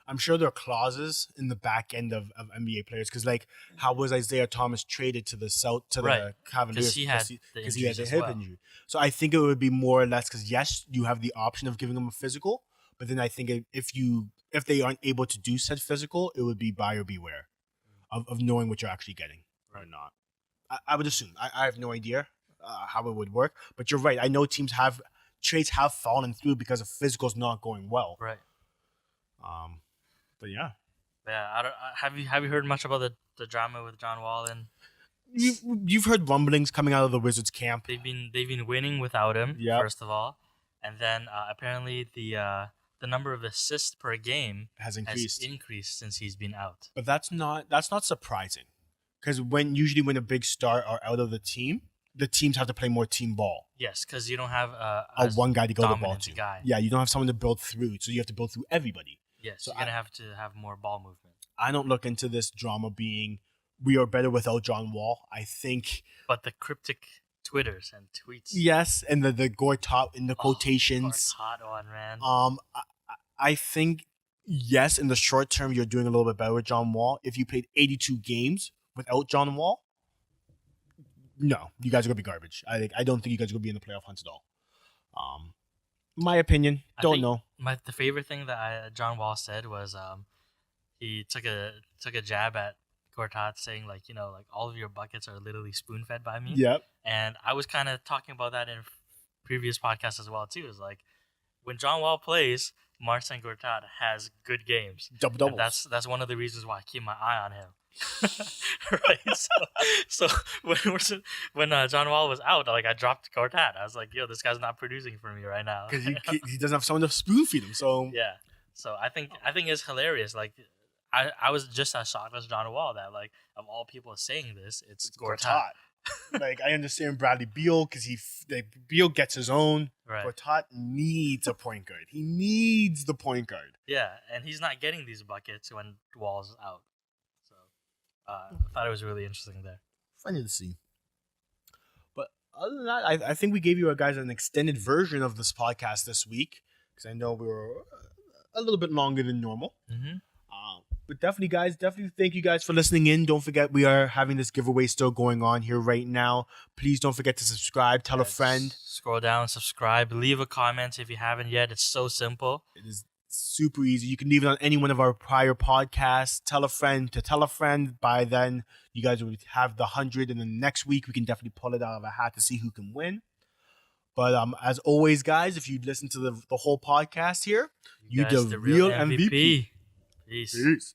I'm sure there are clauses in the back end of NBA players because, like, how was Isaiah Thomas traded to the the Cavaliers because he had a hip injury? So I think it would be more or less because yes, you have the option of giving him a physical, but then I think if they aren't able to do said physical, it would be buyer beware of knowing what you're actually getting or not. I would assume. I have no idea how it would work, but you're right. I know trades have fallen through because of physicals not going well. Right. But yeah, Yeah, have you heard much about the drama with John Wall? And you've heard rumblings coming out of the Wizards camp. they've been winning without him, Yep. first of all, and then apparently the number of assists per game Has increased. since he's been out. But that's not surprising, because usually when a big star are out of the teams have to play more team ball. Yes, because you don't have A one guy to go the ball dominant to. guy. Yeah, you don't have someone to build through, so you have to build through everybody. Yes, So you're gonna have to have more ball movement. I don't look into this drama being we are better without John Wall. I think But the cryptic Twitters and tweets. yes, and the Gortat in the quotations. Hot one, man. I think yes, in the short term you're doing a little bit better with John Wall. If you played 82 games without John Wall, no, you guys are gonna be garbage. I don't think you guys are gonna be in the playoff hunt at all. My opinion, I don't think know. the favorite thing that John Wall said was he took a jab at Gortat, saying like, like all of your buckets are literally spoon fed by me. Yep. And I was kind of talking about that in previous podcasts as well too. Is like when John Wall plays, Marcin Gortat has good games. Double And doubles. that's one of the reasons why I keep my eye on him. Right. So when John Wall was out, like I dropped Gortat. I was like, yo, this guy's not producing for me right now. Because he doesn't have someone to spoon feed him. So Yeah. So I think it's hilarious. Like I was just as shocked as John Wall that like of all people saying this, it's Gortat. Like I understand Bradley Beal because Beal gets his own. Right. Gortat needs a point guard. He needs the point guard. Yeah, and he's not getting these buckets when Wall's out. So I thought it was really interesting there. Funny to see. But other than that, I think we gave you guys an extended version of this podcast this week because I know we were a little bit longer than normal. Mm-hmm. But definitely thank you guys for listening in. Don't forget we are having this giveaway still going on here right now. Please don't forget to subscribe, tell a friend. Scroll down, subscribe, leave a comment if you haven't yet. It's so simple. It is super easy. You can leave it on any one of our prior podcasts. Tell a friend to tell a friend. By then, you guys will have the 100, and then next week we can definitely pull it out of a hat to see who can win. But as always, guys, if you listen to the whole podcast here, you're the real MVP. Peace. Peace.